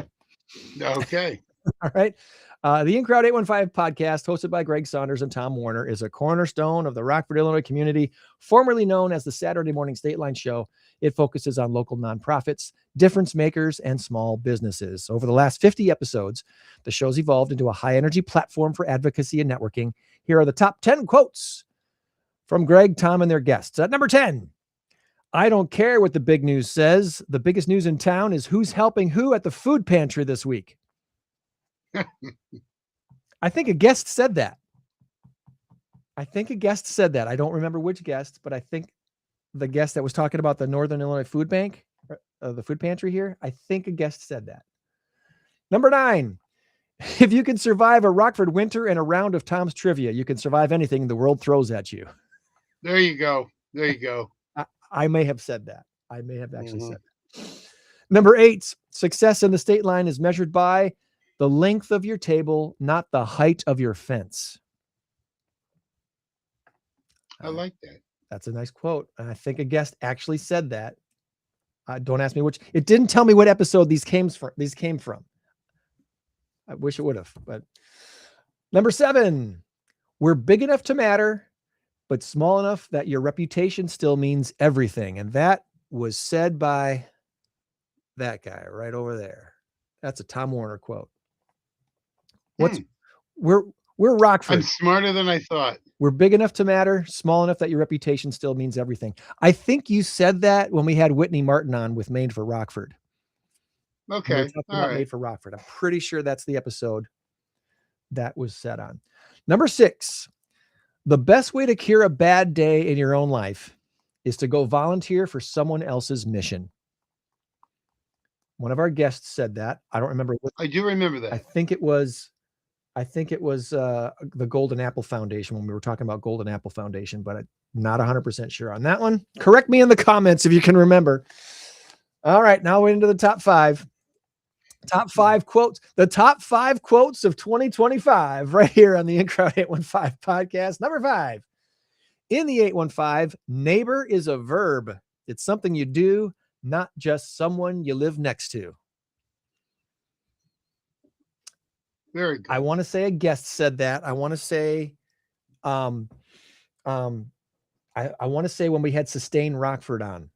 Okay. All right. The INCROWD815 podcast, hosted by Greg Saunders and Tom Warner, is a cornerstone of the Rockford, Illinois community, formerly known as the Saturday Morning Stateline Show. It focuses on local nonprofits, difference makers, and small businesses. Over the last 50 episodes, the show's evolved into a high-energy platform for advocacy and networking. Here are the top 10 quotes from Greg, Tom, and their guests. At number 10, I don't care what the big news says. The biggest news in town is who's helping who at the food pantry this week. I think a guest said that. I don't remember which guest, but I think the guest that was talking about the Northern Illinois Food Bank, the food pantry here, I think a guest said that. Number 9, if you can survive a Rockford winter and a round of Tom's trivia, you can survive anything the world throws at you. There you go. I may have said that. I may have actually said that. Number 8, success in the state line is measured by the length of your table, not the height of your fence. I like that. That's a nice quote. And I think a guest actually said that. Don't ask me which. It didn't tell me what episode these came from. I wish it would have. But number 7, we're big enough to matter, but small enough that your reputation still means everything. And that was said by that guy right over there. That's a Tom Warner quote. We're Rockford. I'm smarter than I thought. We're big enough to matter, small enough that your reputation still means everything. I think you said that when we had Whitney Martin on with Made for Rockford. Okay. All right. Made for Rockford. I'm pretty sure that's the episode that was set on. Number 6, the best way to cure a bad day in your own life is to go volunteer for someone else's mission. One of our guests said that. I don't remember. I do remember that. I think it was the Golden Apple Foundation when we were talking about Golden Apple Foundation, but I'm not 100% sure on that one. Correct me in the comments if you can remember. All right, now we're into the top 5. Top 5 quotes. The top 5 quotes of 2025 right here on the INCROWD815 podcast. Number 5. In the 815, neighbor is a verb. It's something you do, not just someone you live next to. Very good. I want to say a guest said that. I want to say, I want to say when we had Sustain Rockford on,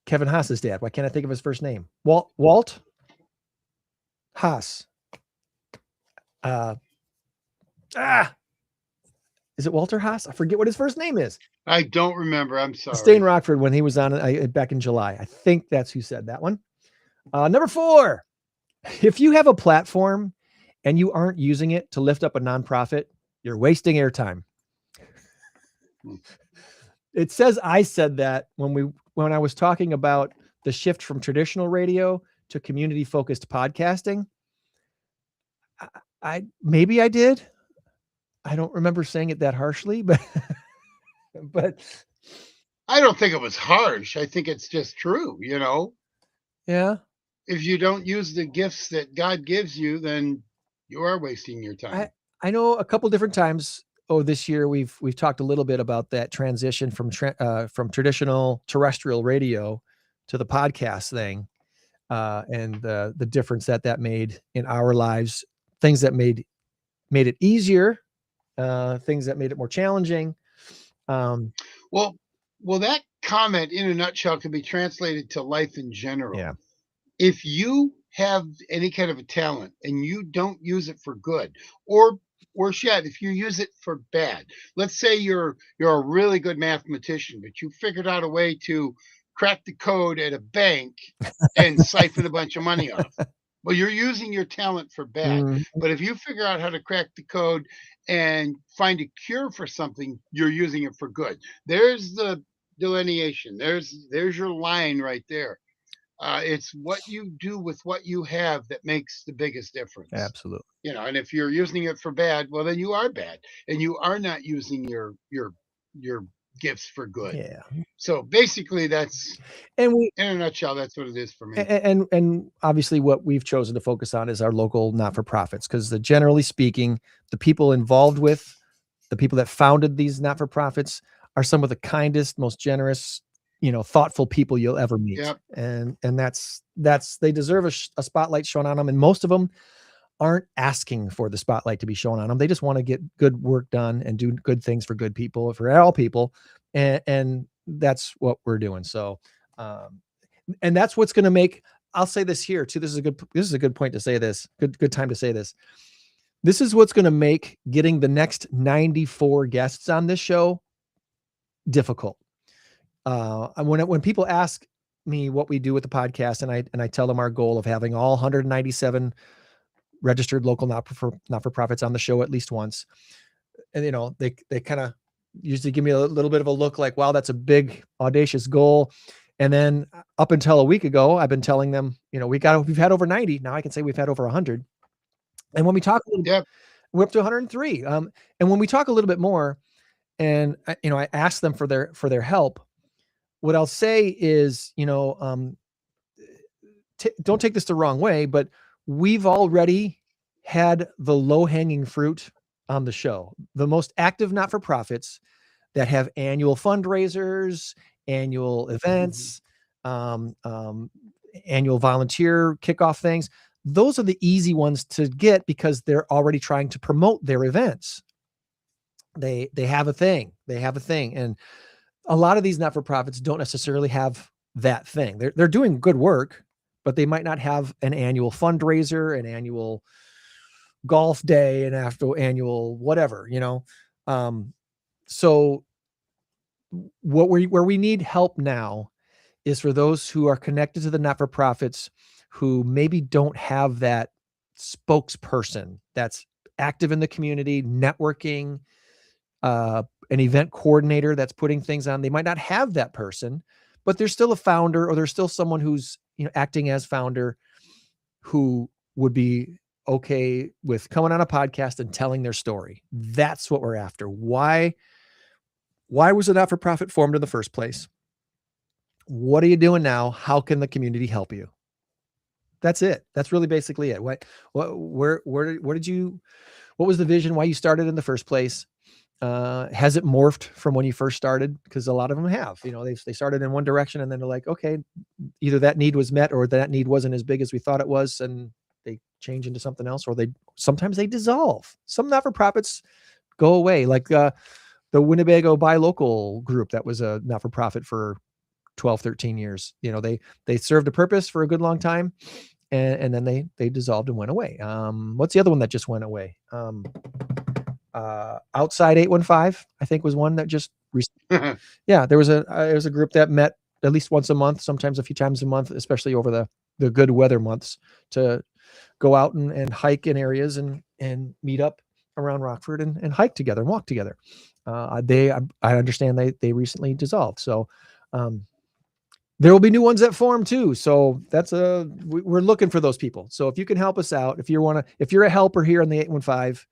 Kevin Haas's dad. Why can't I think of his first name? Walt Haas. Is it Walter Haas? I forget what his first name is. I don't remember. I'm sorry. Sustain Rockford when he was on back in July. I think that's who said that one. Number 4, if you have a platform and you aren't using it to lift up a nonprofit, you're wasting airtime. It says I said that when I was talking about the shift from traditional radio to community focused podcasting. Maybe I did. I don't remember saying it that harshly, but I don't think it was harsh. I think it's just true, you know. Yeah. If you don't use the gifts that God gives you, then you are wasting your time. I know a couple different times this year we've talked a little bit about that transition from traditional terrestrial radio to the podcast thing, and the difference that made in our lives, things that made it easier, things that made it more challenging. Well, that comment in a nutshell can be translated to life in general. Yeah. If you have any kind of a talent and you don't use it for good, or worse yet, if you use it for bad, let's say you're a really good mathematician, but you figured out a way to crack the code at a bank and siphon a bunch of money off. Well, you're using your talent for bad. But if you figure out how to crack the code and find a cure for something, you're using it for good. There's the delineation. There's your line right there. It's what you do with what you have that makes the biggest difference. Absolutely. You know, and if you're using it for bad, well, then you are bad, and you are not using your gifts for good. Yeah. So basically, that's, and we, in a nutshell, that's what it is for me. And obviously, what we've chosen to focus on is our local not-for-profits, because generally speaking, the people involved with the people that founded these not-for-profits are some of the kindest, most generous, thoughtful people you'll ever meet. Yep. And that's they deserve a spotlight shown on them. And most of them aren't asking for the spotlight to be shown on them. They just want to get good work done and do good things for good people, for all people. And that's what we're doing. So, and that's what's going to make, I'll say this here too. This is a good point to say this. Good time to say this. This is what's going to make getting the next 94 guests on this show difficult. When people ask me what we do with the podcast, and I tell them our goal of having all 197 registered local not-for-profits on the show at least once, and they kind of usually give me a little bit of a look like, wow, that's a big audacious goal. And then up until a week ago, I've been telling them, we've had over 90. Now I can say we've had over 100. And when we talk a little bit, we're up to 103. And when we talk a little bit more, and I ask them for their help, what I'll say is, don't take this the wrong way, but we've already had the low-hanging fruit on the show. The most active not-for-profits that have annual fundraisers, annual events, annual volunteer kickoff things. Those are the easy ones to get because they're already trying to promote their events. They have a thing. And a lot of these not-for-profits don't necessarily have that thing. They're doing good work, but they might not have an annual fundraiser, an annual golf day, an annual whatever, So where we need help now is for those who are connected to the not-for-profits who maybe don't have that spokesperson that's active in the community, networking, an event coordinator that's putting things on. They might not have that person, but there's still a founder, or there's still someone who's acting as founder who would be okay with coming on a podcast and telling their story. That's what we're after. Why was a not-for-profit formed in the first place? What are you doing now? How can the community help you? That's it. That's really basically it. What was the vision? Why you started in the first place? Has it morphed from when you first started? Because a lot of them have, they started in one direction and then they're like, okay, either that need was met or that need wasn't as big as we thought it was. And they change into something else, or sometimes they dissolve. Some not-for-profits go away, like the Winnebago Buy Local group that was a not-for-profit for 12, 13 years. They served a purpose for a good long time, and then they dissolved and went away. What's the other one that just went away? Outside 815, I think, was one that just recently. Yeah, there was a group that met at least once a month, sometimes a few times a month, especially over the good weather months, to go out and hike in areas and meet up around Rockford and hike together and walk together. I understand they recently dissolved. So there will be new ones that form too. So we're looking for those people. So if you can help us out, if you're a helper here on the 815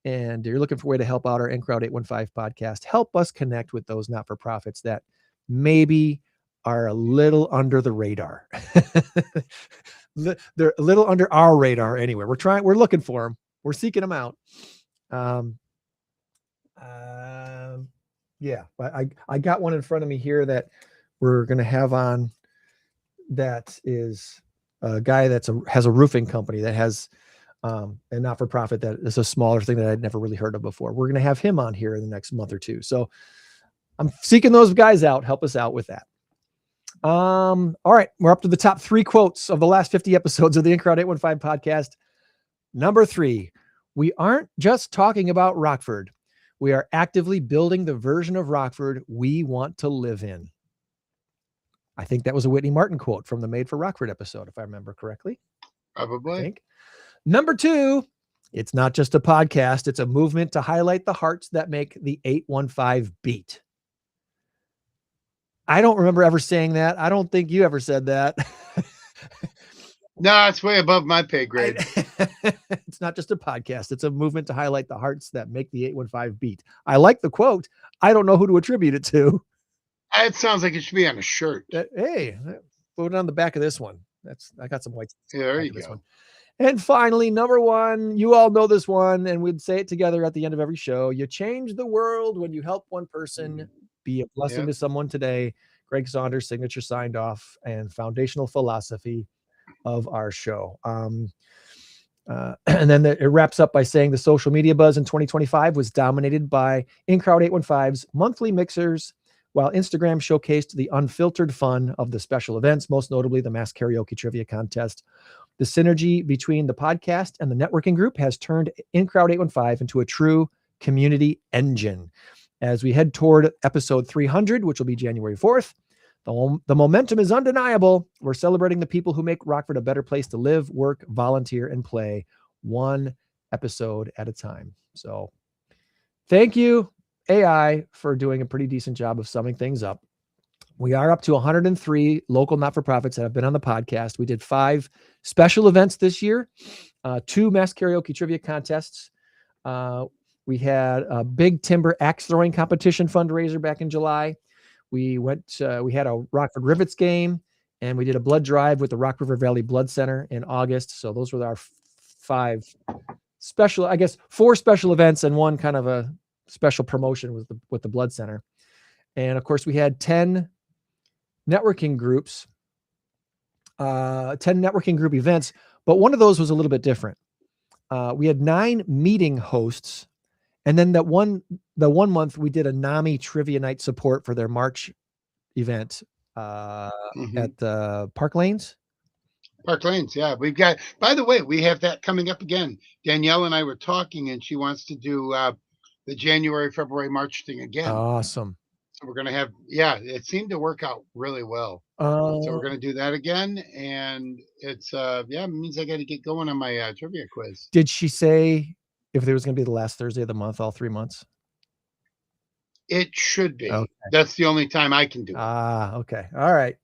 and you're looking for a way to help out our INCROWD 815 podcast, help us connect with those not-for-profits that maybe are a little under the radar. They're a little under our radar anyway. We're looking for them. We're seeking them out. Yeah, I got one in front of me here that we're going to have on. That is a guy has a roofing company that has a not-for-profit that is a smaller thing that I'd never really heard of before. We're going to have him on here in the next month or two. So I'm seeking those guys out. Help us out with that. All right. We're up to the top 3 quotes of the last 50 episodes of the INCROWD 815 podcast. Number 3, we aren't just talking about Rockford. We are actively building the version of Rockford we want to live in. I think that was a Whitney Martin quote from the Made for Rockford episode, if I remember correctly. Probably. I think. Number 2, it's not just a podcast. It's a movement to highlight the hearts that make the 815 beat. I don't remember ever saying that. I don't think you ever said that. No, it's way above my pay grade. It's not just a podcast. It's a movement to highlight the hearts that make the 815 beat. I like the quote. I don't know who to attribute it to. It sounds like it should be on a shirt. Hey, put it on the back of this one. I got some white. Yeah, there you go. One. And finally, number 1, you all know this one, and we'd say it together at the end of every show. You change the world when you help one person. Be a blessing to someone today. Greg Saunders, signature signed off, and foundational philosophy of our show. And then it wraps up by saying the social media buzz in 2025 was dominated by INCROWD 815's monthly mixers, while Instagram showcased the unfiltered fun of the special events, most notably the Mass Karaoke Trivia Contest. The synergy between the podcast and the networking group has turned INCROWD 815 into a true community engine. As we head toward episode 300, which will be January 4th, the momentum is undeniable. We're celebrating the people who make Rockford a better place to live, work, volunteer, and play, one episode at a time. So thank you, AI, for doing a pretty decent job of summing things up. We are up to 103 local not-for-profits that have been on the podcast. We did 5 special events this year, 2 Mass Karaoke Trivia Contests. We had a big timber axe throwing competition fundraiser back in July. We had a Rockford Rivets game, and we did a blood drive with the Rock River Valley Blood Center in August. So those were our 4 special events and 1 kind of a special promotion with the Blood Center. And of course we had 10 networking groups, 10 networking group events, but one of those was a little bit different. We had 9 meeting hosts. And then the one month we did a NAMI Trivia Night support for their March event at the Park Lanes. Park Lanes, yeah. By the way, we have that coming up again. Danielle and I were talking, and she wants to do the January, February, March thing again. Awesome. So we're going to have, it seemed to work out really well. So we're going to do that again. And it's, it means I got to get going on my trivia quiz. Did she say if there was going to be the last Thursday of the month, all 3 months? It should be. Okay. That's the only time I can do it. Okay. All right.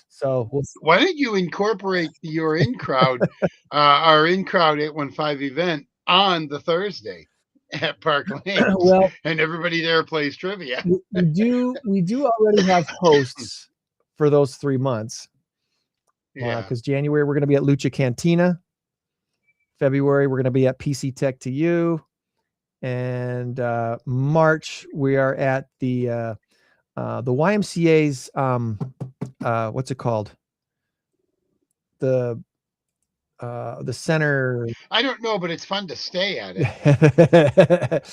So why don't you incorporate your INCROWD, our INCROWD 815 event on the Thursday at Park Lanes? Well, and everybody there plays trivia. we do already have hosts for those 3 months. Yeah. Because January we're going to be at Lucha Cantina. February we're going to be at PC Tech to You, and March we are at the YMCA's what's it called? The the center. I don't know, but it's fun to stay at it.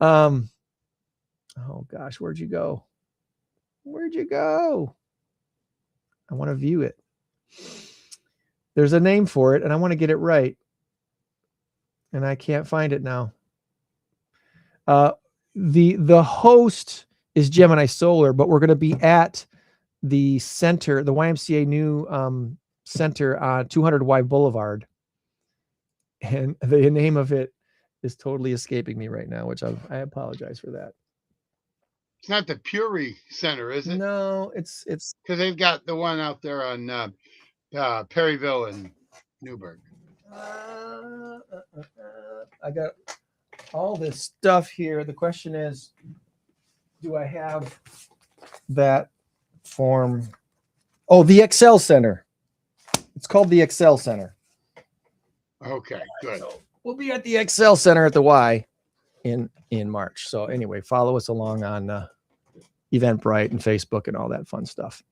Oh gosh, where'd you go? Where'd you go? I want to view it. There's a name for it, and I want to get it right. And I can't find it now. The host is Gemini Solar, but we're going to be at the center, the YMCA new center on 200 Y Boulevard. And the name of it is totally escaping me right now, which I apologize for that. It's not the Puri Center, is it? No, it's because they've got the one out there on Perryville and Newburgh. I got all this stuff here. The question is, do I have that form? Oh, the Excel Center. It's called the Excel Center. Okay, good. So we'll be at the Excel Center at the Y in March. So anyway, follow us along on Eventbrite and Facebook and all that fun stuff.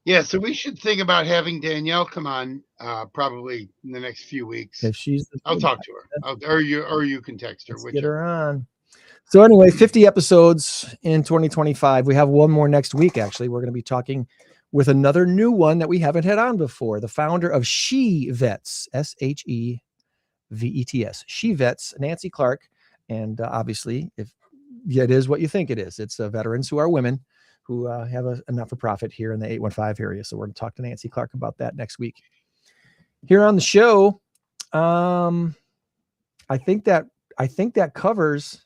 Yeah, so we should think about having Danielle come on probably in the next few weeks. If she's, I'll talk to her, or you can text her. Let's get her on. So anyway, 50 episodes in 2025. We have one more next week. Actually, we're going to be talking with another new one that we haven't had on before. The founder of Shevets, SHEVETS, Shevets, Nancy Clark, and obviously, if it is what you think it is, it's veterans who are women who have a not-for-profit here in the 815 area. So we're going to talk to Nancy Clark about that next week. Here on the show, I think that covers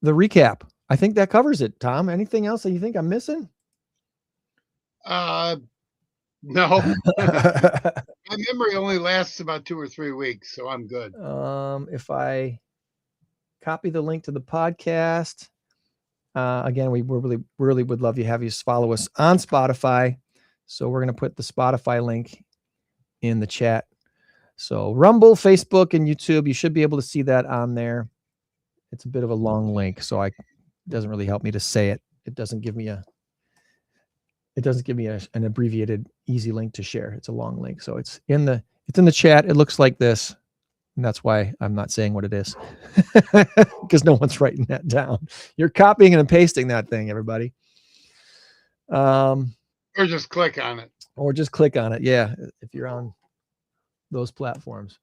the recap. I think that covers it, Tom. Anything else that you think I'm missing? No. My memory only lasts about 2 or 3 weeks, so I'm good. If I copy the link to the podcast, again, we really would love to have you follow us on Spotify. So we're going to put the Spotify link in the chat. So Rumble, Facebook, and YouTube, you should be able to see that on there. It's a bit of a long link, so it doesn't really help me to say it. It doesn't give me an abbreviated, easy link to share. It's a long link. So it's in the chat. It looks like this. And that's why I'm not saying what it is, because no one's writing that down. You're copying and pasting that thing, everybody. Or just click on it. Yeah, if you're on those platforms.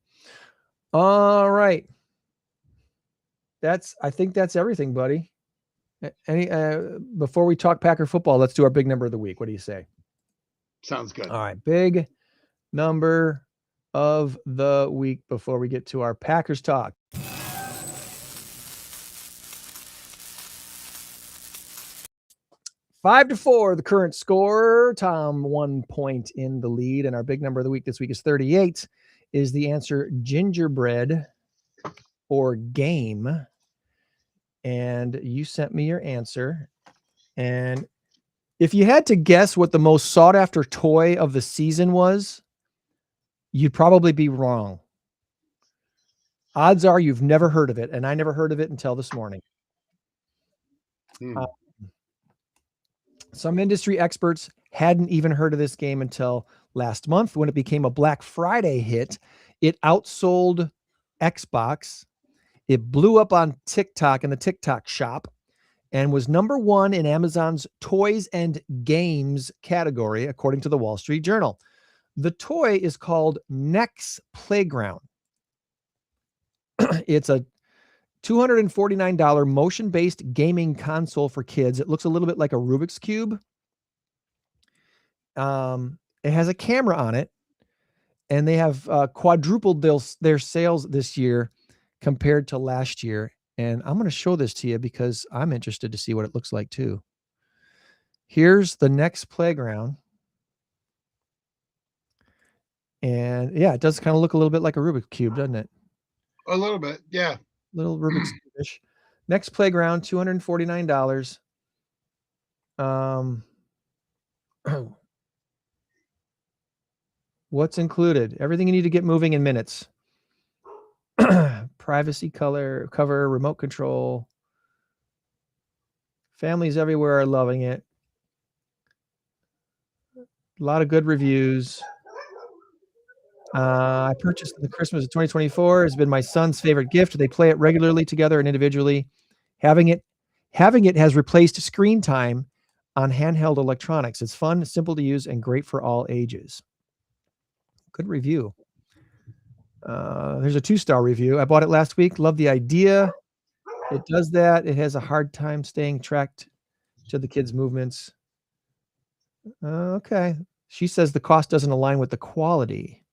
All right. I think that's everything, buddy. Before we talk Packer football, let's do our big number of the week. What do you say? Sounds good. All right. Big number of the week before we get to our Packers talk. Five to 4, the current score. Tom 1 point in the lead, and our big number of the week this week is 38. Is the answer gingerbread or game? And you sent me your answer. And if you had to guess what the most sought after toy of the season was, you'd probably be wrong. Odds are you've never heard of it, and I never heard of it until this morning. Some industry experts hadn't even heard of this game until last month when it became a Black Friday hit. It outsold Xbox. It blew up on TikTok in the TikTok shop and was number 1 in Amazon's toys and games category, according to the Wall Street Journal. The toy is called Next Playground. It's a $249 motion-based gaming console for kids. It looks a little bit like a Rubik's Cube. It has a camera on it, and they have quadrupled their sales this year compared to last year. And I'm going to show this to you because I'm interested to see what it looks like too. Here's the Next Playground. And yeah, it does kind of look a little bit like a Rubik's Cube, doesn't it? A little bit, yeah. Little Rubik's Cube-ish. Next Playground, $249. What's included? Everything you need to get moving in minutes. Privacy color, cover, remote control. Families everywhere are loving it. A lot of good reviews. I purchased the Christmas of 2024. Has been my son's favorite gift. They play it regularly together and individually. Having it has replaced screen time on handheld electronics. It's fun, simple to use, and great for all ages. Good review. There's a 2-star review. I bought it last week. Love the idea. It does that. It has a hard time staying tracked to the kids' movements. Okay. She says the cost doesn't align with the quality.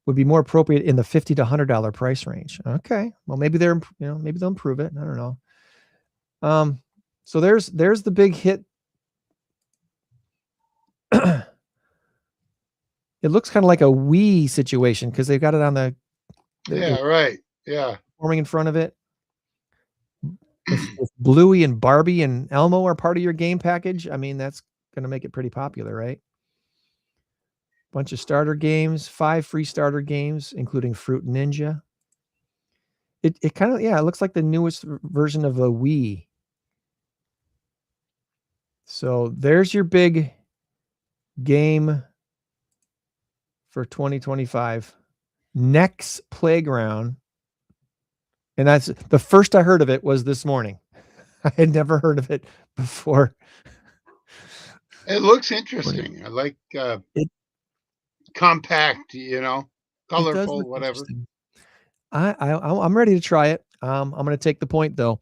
Would be more appropriate in the $50 to $100 price range. Okay. Well, maybe maybe they'll improve it. I don't know. So there's the big hit. It looks kind of like a Wii situation because they've got it on the right. Yeah. forming in front of it. If Bluey and Barbie and Elmo are part of your game package, I mean, that's going to make it pretty popular, right? Bunch of starter games, 5 free starter games, including Fruit Ninja. It kind of, it looks like the newest version of a Wii. So there's your big game for 2025. Next Playground. And that's the first I heard of it was this morning. I had never heard of it before. It looks interesting. I like compact, colorful, whatever. I'm ready to try it. I'm going to take the point though.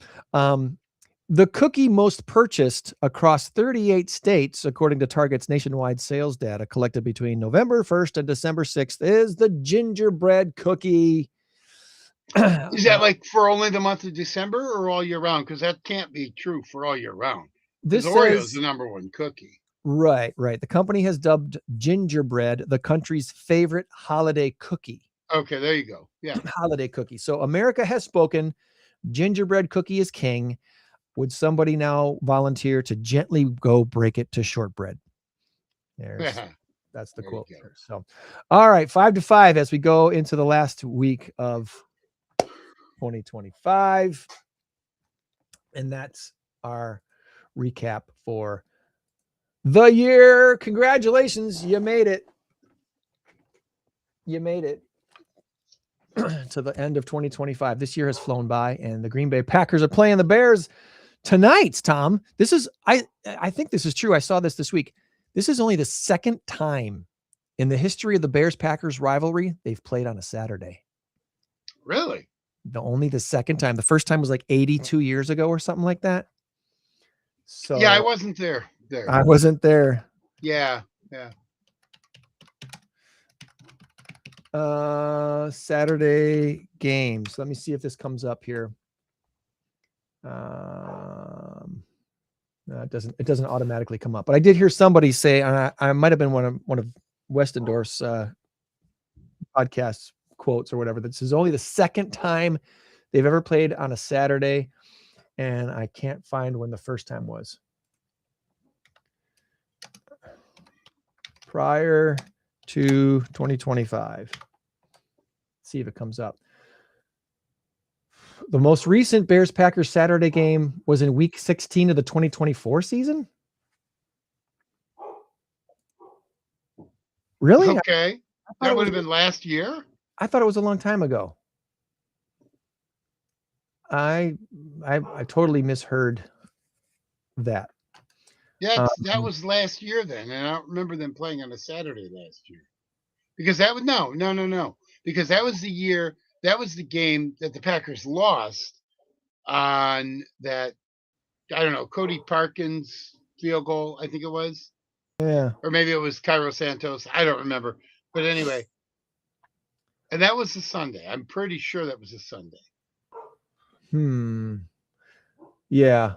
The cookie most purchased across 38 states, according to Target's nationwide sales data collected between November 1st and December 6th, is the gingerbread cookie. Is that like for only the month of December or all year round? Because that can't be true for all year round. This Oreo's the #1 cookie. Right. The company has dubbed gingerbread the country's favorite holiday cookie. Okay, there you go. Yeah. Holiday cookie. So America has spoken. Gingerbread cookie is king. Would somebody now volunteer to gently go break it to shortbread? That's the quote. So, all right, 5 to 5 as we go into the last week of 2025. And that's our recap for the year. Congratulations. You made it. You made it to the end of 2025. This year has flown by, and the Green Bay Packers are playing the Bears tonight, Tom. This is, I think this is true. I saw this week. This is only the second time in the history of the Bears-Packers rivalry they've played on a Saturday. Really? Only the second time. The first time was like 82 years ago or something like that. So yeah, I wasn't there. I wasn't there. Yeah. Saturday games. Let me see if this comes up here. No, it doesn't automatically come up. But I did hear somebody say, and I might have been one of Westendorf's podcast quotes or whatever, that this is only the second time they've ever played on a Saturday, and I can't find when the first time was. Prior to 2025. See if it comes up. The most recent Bears-Packers Saturday game was in week 16 of the 2024 season. Really? Okay. That would have been last year? I thought it was a long time ago. I totally misheard that. Yeah, that was last year then, and I don't remember them playing on a Saturday last year. Because that was no. Because that was the year, that was the game that the Packers lost on that, I don't know, Cody Parkins field goal, I think it was. Yeah. Or maybe it was Cairo Santos. I don't remember. But anyway. And that was a Sunday. I'm pretty sure that was a Sunday. Yeah.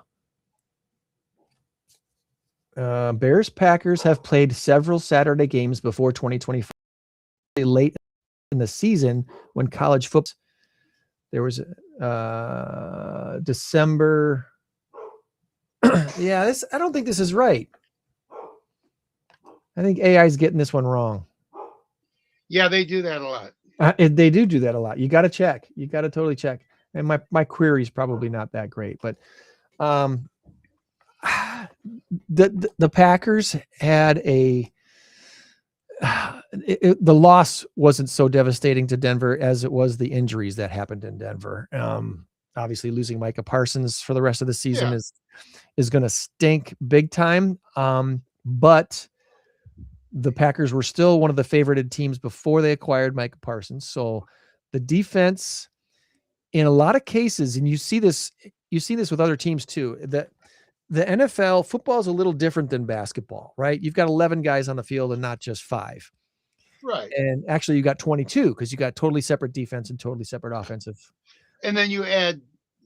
Bears Packers have played several Saturday games before 2025. Late in the season when college football, there was December. Yeah, I don't think this is right. I think AI is getting this one wrong. Yeah, they do that a lot. They do that a lot. You got to check. You got to totally check. And my query is probably not that great, but the Packers had the loss wasn't so devastating to Denver as it was the injuries that happened in Denver. Obviously losing Micah Parsons for the rest of the season is going to stink big time. But the Packers were still one of the favorited teams before they acquired Micah Parsons. So the defense, in a lot of cases, and you see this with other teams too, that the NFL football is a little different than basketball, right? You've got 11 guys on the field and not just 5. Right. And actually you got 22 because you got totally separate defense and totally separate offensive. And then you add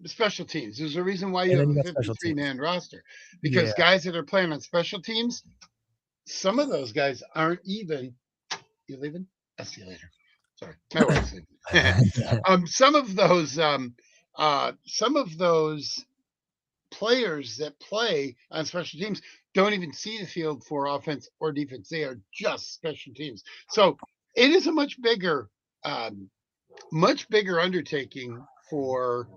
special teams. There's a reason why you have a 53-man roster, because guys that are playing on special teams, some of those guys aren't even. You leaving? I'll see you later. Sorry, my wife's leaving. Some of those players that play on special teams don't even see the field for offense or defense. They are just special teams. So it is a much bigger undertaking for.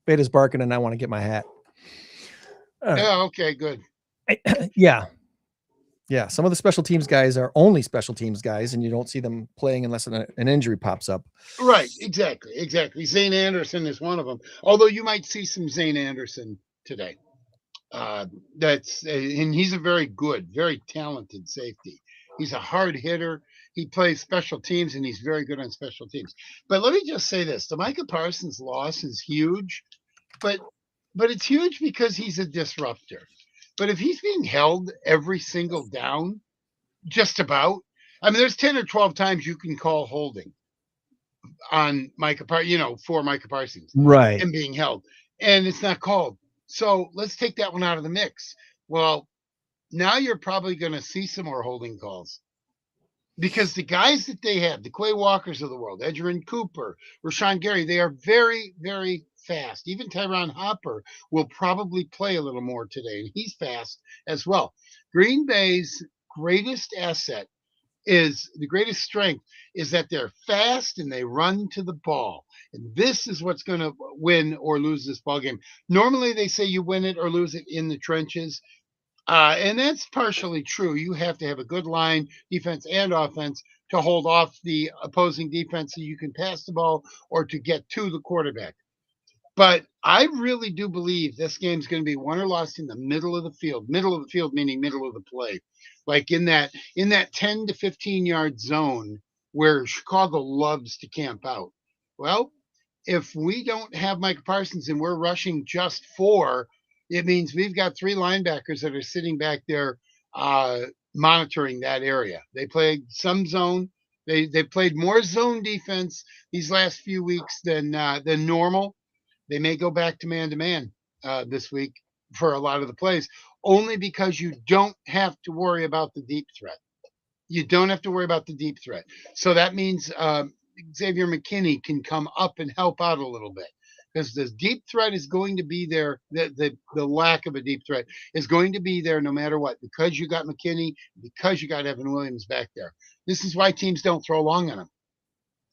Beta's barking and I want to get my hat. Yeah, okay, good. Yeah. Some of the special teams guys are only special teams guys, and you don't see them playing unless an injury pops up. Right, exactly. Zane Anderson is one of them. Although you might see some Zane Anderson today. And he's a very good, very talented safety. He's a hard hitter. He plays special teams, and he's very good on special teams. But let me just say this: the Micah Parsons loss is huge, but it's huge because he's a disruptor. But if he's being held every single down, just about, I mean, there's 10 or 12 times you can call holding on Micah, for Micah Parsons, right, and being held, and it's not called. So let's take that one out of the mix. Well, now you're probably going to see some more holding calls, because the guys that they have, the Quay Walkers of the world, Edgerrin Cooper, Rashawn Gary, they are very, very fast. Even Tyron Hopper will probably play a little more today, and he's fast as well. Green Bay's greatest strength is that they're fast and they run to the ball. And this is what's going to win or lose this ball game. Normally they say you win it or lose it in the trenches. And that's partially true. You have to have a good line, defense and offense, to hold off the opposing defense so you can pass the ball or to get to the quarterback. But I really do believe this game's going to be won or lost in the middle of the field. Middle of the field meaning middle of the play, like in that 10 to 15 yard zone where Chicago loves to camp out. Well, if we don't have Micah Parsons and we're rushing just 4, it means we've got 3 linebackers that are sitting back there monitoring that area. They played some zone. They played more zone defense these last few weeks than normal. They may go back to man this week for a lot of the plays, only because you don't have to worry about the deep threat. You don't have to worry about the deep threat. So that means Xavier McKinney can come up and help out a little bit, because the deep threat is going to be there. The lack of a deep threat is going to be there no matter what, because you got McKinney, because you got Evan Williams back there. This is why teams don't throw long on them.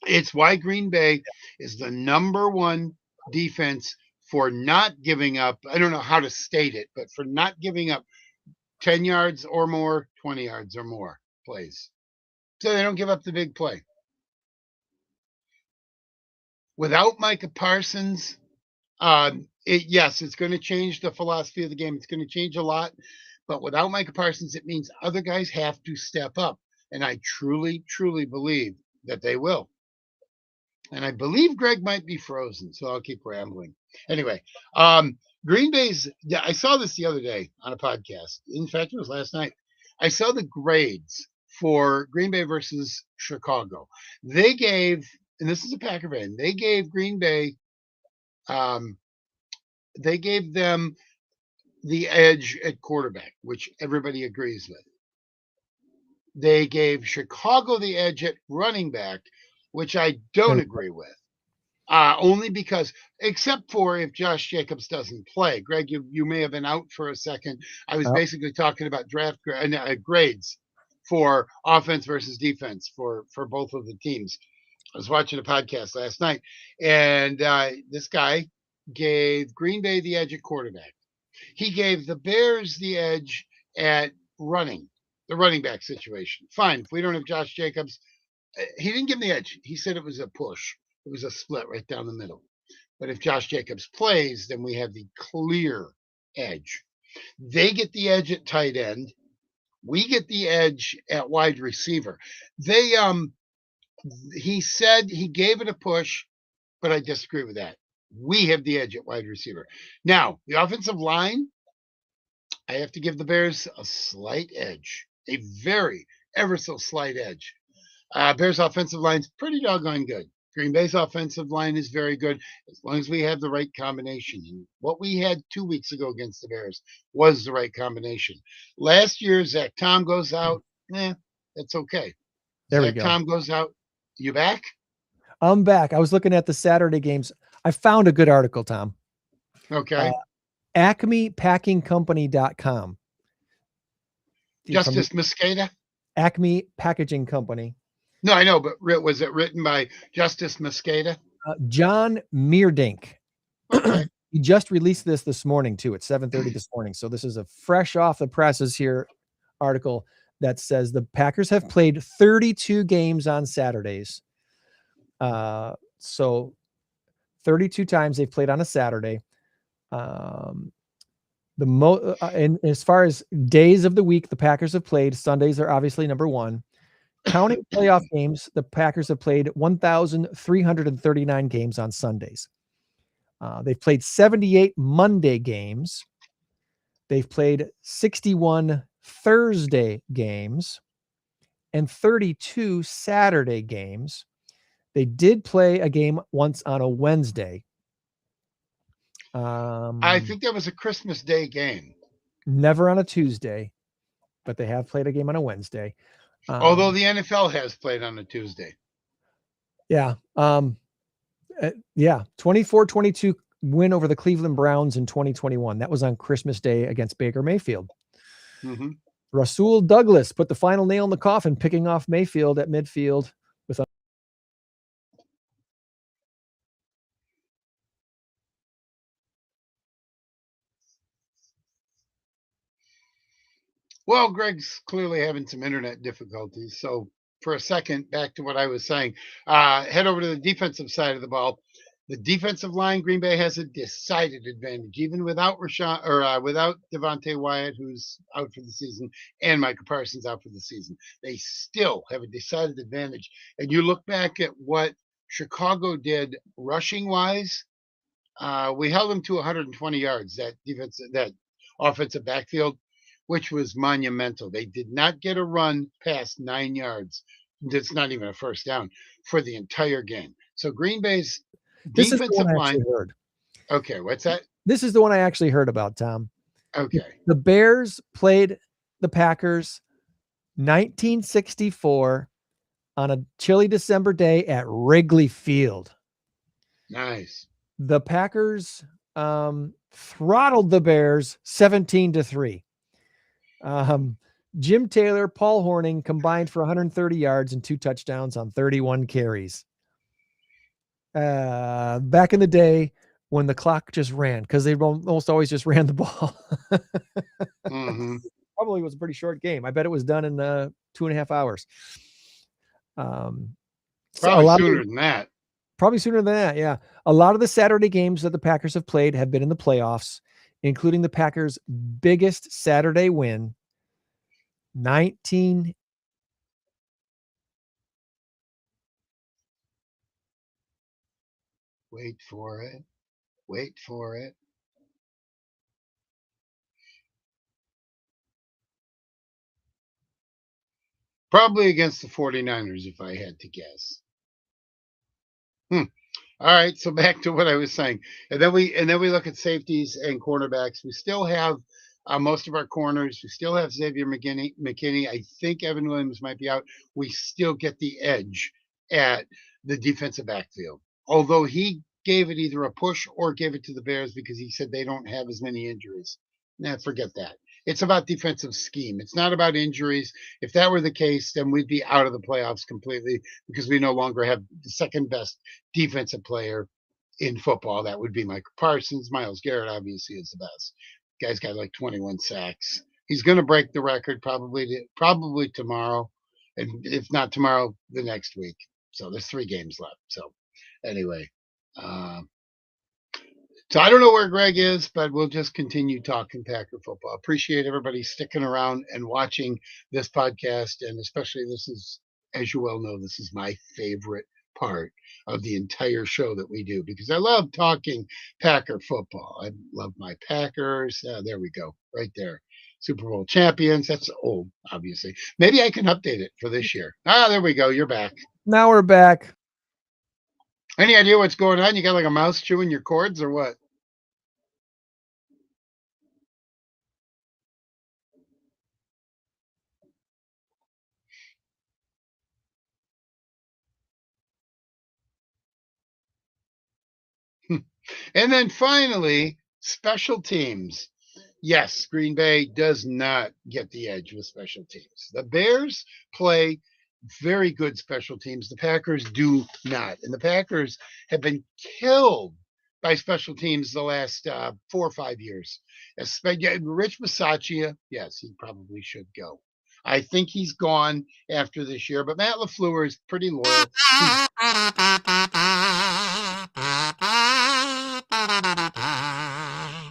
It's why Green Bay is the number 1 defense for not giving up. I don't know how to state it, but for not giving up 10 yards or more, 20 yards or more plays. So they don't give up the big play. Without Micah Parsons, it's going to change the philosophy of the game. It's going to change a lot. But without Micah Parsons, it means other guys have to step up. And I truly, truly believe that they will. And I believe Greg might be frozen, so I'll keep rambling. Anyway, Green Bay's, I saw this the other day on a podcast. In fact, it was last night. I saw the grades for Green Bay versus Chicago. They gave, and this is a Packer fan, they gave Green Bay, they gave them the edge at quarterback, which everybody agrees with. They gave Chicago the edge at running back, which I don't agree with. Only because, except for if Josh Jacobs doesn't play. Greg, you may have been out for a second. I was basically talking about draft grades for offense versus defense for both of the teams. I was watching a podcast last night, and this guy gave Green Bay the edge at quarterback. He gave the Bears the edge at running the running back situation. Fine. If we don't have Josh Jacobs, he didn't give me the edge. He said it was a push. It was a split right down the middle. But if Josh Jacobs plays, then we have the clear edge. They get the edge at tight end. We get the edge at wide receiver. He said he gave it a push, but I disagree with that. We have the edge at wide receiver. Now, the offensive line, I have to give the Bears a slight edge, a very ever so slight edge. Bears offensive line's pretty doggone good. Green Bay's offensive line is very good as long as we have the right combination. And what we had 2 weeks ago against the Bears was the right combination. Last year, Zach Tom goes out. That's okay. There we Zach go. Tom goes out. You back? I'm back. I was looking at the Saturday games. I found a good article, Tom. Okay. AcmePackingCompany.com. Justice Mosqueda? Acme Packaging Company. No, I know, but was it written by Justice Mosqueda? John Meerdink. Okay. He just released this morning too at 7:30 this morning. So this is a fresh off the presses here article that says the Packers have played 32 games on Saturdays. So 32 times they've played on a Saturday. And as far as days of the week, the Packers have played, Sundays are obviously number one. Counting playoff games, the Packers have played 1,339 games on Sundays. They've played 78 Monday games. They've played 61 Thursday games and 32 Saturday games. They did play a game once on a Wednesday. I think that was a Christmas Day game. Never on a Tuesday, but they have played a game on a Wednesday. Although the NFL has played on a Tuesday. Yeah. 24-22 win over the Cleveland Browns in 2021. That was on Christmas Day against Baker Mayfield. Mm-hmm. Rasul Douglas put the final nail in the coffin, picking off Mayfield at midfield with a Well, Greg's clearly having some internet difficulties. So for a second, back to what I was saying, head over to the defensive side of the ball. The defensive line, Green Bay has a decided advantage, even without without Devontae Wyatt, who's out for the season, and Micah Parsons out for the season. They still have a decided advantage. And you look back at what Chicago did rushing wise. We held them to 120 yards. That offensive backfield, which was monumental. They did not get a run past 9 yards. It's not even a first down for the entire game. So Green Bay's defensive line. Okay, what's that? This is the one I actually heard about, Tom. Okay. The Bears played the Packers 1964 on a chilly December day at Wrigley Field. Nice. The Packers throttled the Bears 17-3. Jim Taylor, Paul Hornung combined for 130 yards and 2 touchdowns on 31 carries. Back in the day when the clock just ran, because they almost always just ran the ball. Mm-hmm. Probably was a pretty short game. I bet it was done in 2.5 hours. Probably sooner than that. Probably sooner than that, yeah. A lot of the Saturday games that the Packers have played have been in the playoffs, including the Packers' biggest Saturday win, 19. Wait for it. Wait for it. Probably against the 49ers, if I had to guess. All right, so back to what I was saying, and then we look at safeties and cornerbacks. We still have most of our corners. We still have Xavier McKinney. I think Evan Williams might be out. We still get the edge at the defensive backfield, although he gave it either a push or gave it to the Bears because he said they don't have as many injuries. Nah, forget that. It's about defensive scheme. It's not about injuries. If that were the case, then we'd be out of the playoffs completely because we no longer have the second best defensive player in football. That would be Micah Parsons. Myles Garrett obviously is the best. Guy's got like 21 sacks. He's going to break the record probably tomorrow, and if not tomorrow, the next week. So there's 3 games left. So anyway, so I don't know where Greg is, but we'll just continue talking Packer football. Appreciate everybody sticking around and watching this podcast, and especially this is, as you well know, this is my favorite part of the entire show that we do because I love talking Packer football. I love my Packers. There we go, right there. Super Bowl champions. That's old, obviously. Maybe I can update it for this year. There we go. You're back. Now we're back. Any idea what's going on? You got like a mouse chewing your cords or what? And then finally, special teams. Yes, Green Bay does not get the edge with special teams. The Bears play very good special teams. The Packers do not. And the Packers have been killed by special teams the last 4 or 5 years. Rich Bisaccia, yes, he probably should go. I think he's gone after this year, but Matt LaFleur is pretty loyal.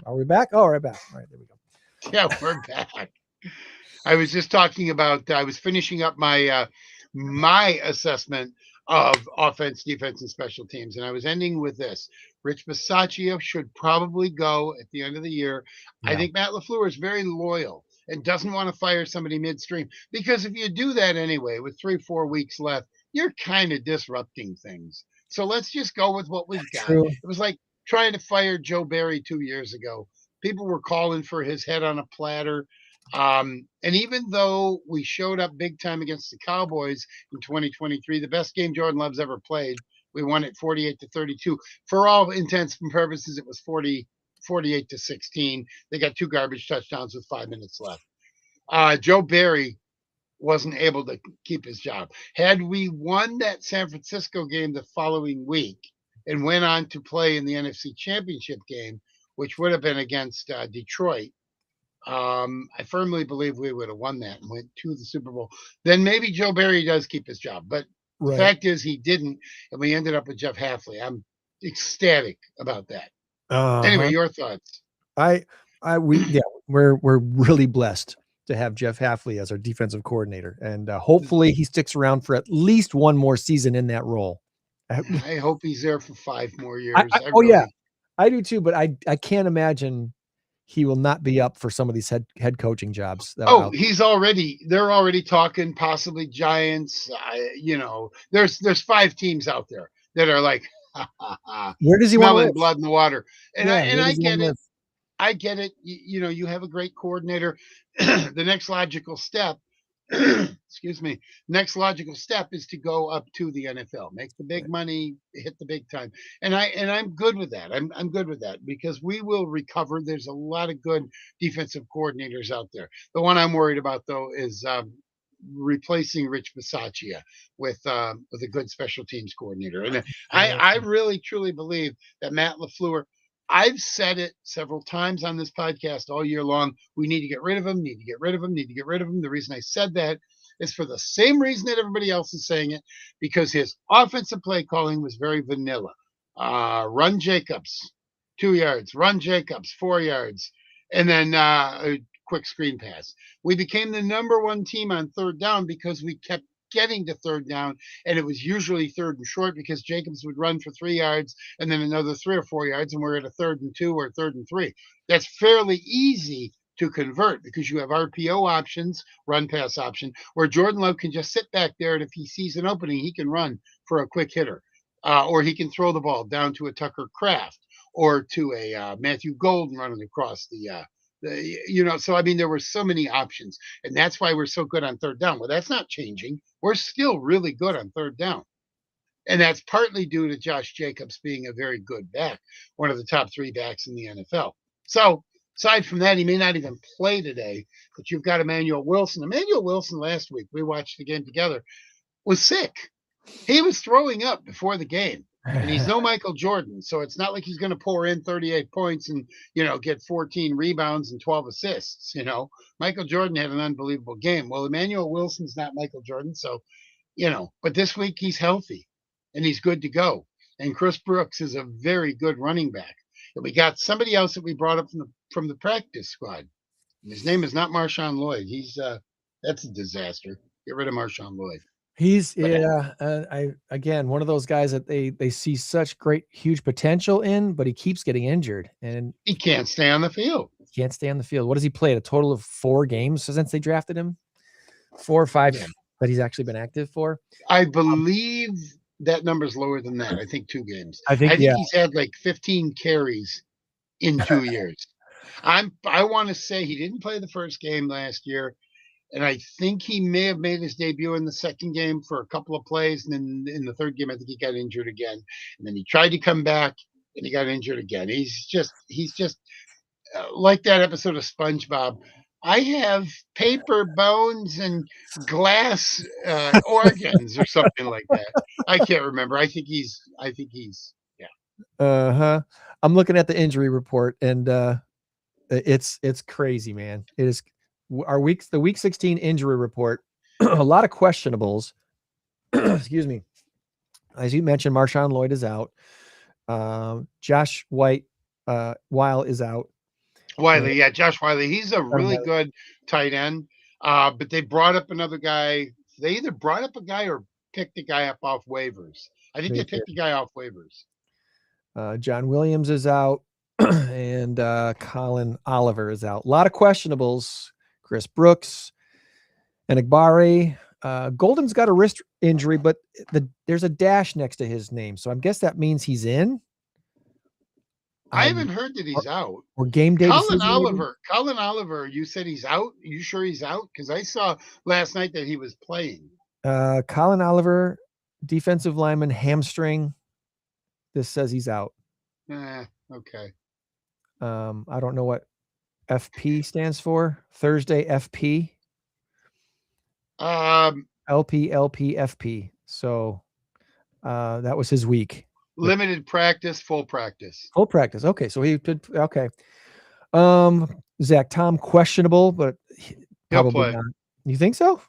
Are we back? Oh, right back. All right, there we go. Yeah, we're back. I was just talking about, I was finishing up my my assessment of offense, defense, and special teams. And I was ending with this. Rich Bisaccia should probably go at the end of the year. Yeah. I think Matt LaFleur is very loyal and doesn't want to fire somebody midstream. Because if you do that anyway, with 3-4 weeks left, you're kind of disrupting things. So let's just go with what we've got. True. It was like trying to fire Joe Barry 2 years ago. People were calling for his head on a platter. And even though we showed up big time against the Cowboys in 2023, the best game Jordan Love's ever played, we won it 48-32. For all intents and purposes, it was 48-16. They got 2 garbage touchdowns with 5 minutes left. Joe Barry wasn't able to keep his job. Had we won that San Francisco game the following week and went on to play in the NFC Championship game, which would have been against Detroit, I firmly believe we would have won that and went to the Super Bowl. Then maybe Joe Barry does keep his job. But the fact is he didn't, and we ended up with Jeff Hafley. I'm ecstatic about that. Anyway, your thoughts? We're really blessed to have Jeff Hafley as our defensive coordinator, and hopefully he sticks around for at least one more season in that role. I hope he's there for 5 more years. Yeah, I do too. But I can't imagine he will not be up for some of these head coaching jobs. They're already talking possibly Giants. There's 5 teams out there that are like, where does he want to live? Blood in the water. And I get it. Live? I get it. You have a great coordinator. The next logical step, excuse me, next logical step is to go up to the NFL, make the big money, hit the big time. And I'm good with that. I'm good with that because we will recover. There's a lot of good defensive coordinators out there. The one I'm worried about though is replacing Rich Bisaccia with a good special teams coordinator. And I really truly believe that Matt LaFleur, I've said it several times on this podcast all year long. We need to get rid of him, need to get rid of him, need to get rid of him. The reason I said that is for the same reason that everybody else is saying it, because his offensive play calling was very vanilla. Run Jacobs, 2 yards, run Jacobs, 4 yards, and then a quick screen pass. We became the number 1 team on 3rd down because we kept getting to 3rd down, and it was usually 3rd and short because Jacobs would run for 3 yards and then another 3 or 4 yards, and we're at a 3rd and 2 or 3rd and 3. That's fairly easy to convert because you have RPO options, run pass option, where Jordan Love can just sit back there, and if he sees an opening, he can run for a quick hitter, or he can throw the ball down to a Tucker Kraft or to a Matthew Golden running across so I mean, there were so many options, and that's why we're so good on 3rd down. Well, that's not changing. We're still really good on 3rd down, and that's partly due to Josh Jacobs being a very good back, one of the top 3 backs in the NFL. So aside from that, he may not even play today, but you've got Emmanuel Wilson. Emmanuel Wilson last week, we watched the game together, was sick. He was throwing up before the game. And he's no Michael Jordan, so it's not like he's going to pour in 38 points and get 14 rebounds and 12 assists. Michael Jordan had an unbelievable game. Well, Emmanuel Wilson's not Michael Jordan, so but this week he's healthy and he's good to go. And Chris Brooks is a very good running back. And we got somebody else that we brought up from the practice squad. His name is not Marshawn Lloyd. He's that's a disaster. Get rid of Marshawn Lloyd. He's again one of those guys that they see such great huge potential in, but he keeps getting injured and he can't stay on the field. Can't stay on the field. What has he played? A total of 4 games since they drafted him? 4 or 5 that he's actually been active for. I believe that number's lower than that. I think 2 games. I think he's had like 15 carries in 2 years. I want to say he didn't play the first game last year, and I think he may have made his debut in the second game for a couple of plays, and then in the third game I think he got injured again, and then he tried to come back and he got injured again. He's just like that episode of SpongeBob. I have paper bones and glass organs or something like that. I can't remember. I think he's yeah. I'm looking at the injury report and it's crazy, man. It is the week 16 injury report. A lot of questionables. Excuse me. As you mentioned, Marshawn Lloyd is out. Josh Weil is out. Wiley, yeah, Josh Wiley. He's a really good tight end. But they brought up another guy. They either brought up a guy or picked a guy up off waivers. I think they picked the guy off waivers. John Williams is out, and Colin Oliver is out. A lot of questionables. Chris Brooks and Igbari. Golden's got a wrist injury, but there's a dash next to his name, so I guess that means he's in. I haven't heard that he's out. Or game day. Colin Oliver, you said he's out? Are you sure he's out? Because I saw last night that he was playing. Colin Oliver, defensive lineman, hamstring. This says he's out. Okay. I don't know what FP stands for. Thursday FP. LP, FP. So that was his week. Limited practice, full practice. Full practice. Okay. So he did. Okay. Zach Tom, questionable, but probably not. You think so?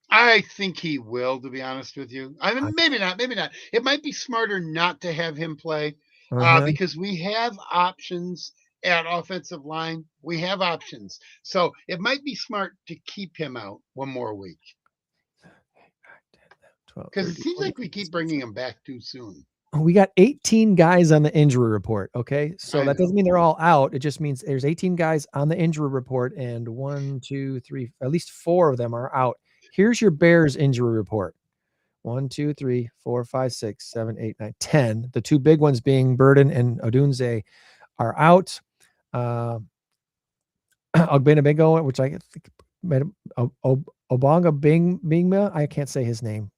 I think he will, to be honest with you. I mean, maybe not. It might be smarter not to have him play because we have options at offensive line. We have options. So it might be smart to keep him out one more week. Because it seems like we keep bringing him back too soon. We got 18 guys on the injury report. Okay. So that doesn't mean they're all out. It just means there's 18 guys on the injury report and 1, 2, 3, at least 4 of them are out. Here's your Bears injury report. 1, 2, 3, 4, 5, 6, 7, 8, 9, 10. The 2 big ones being Burden and Odunze are out. Ogbongbingo, which I think Obonga Bingma. I can't say his name.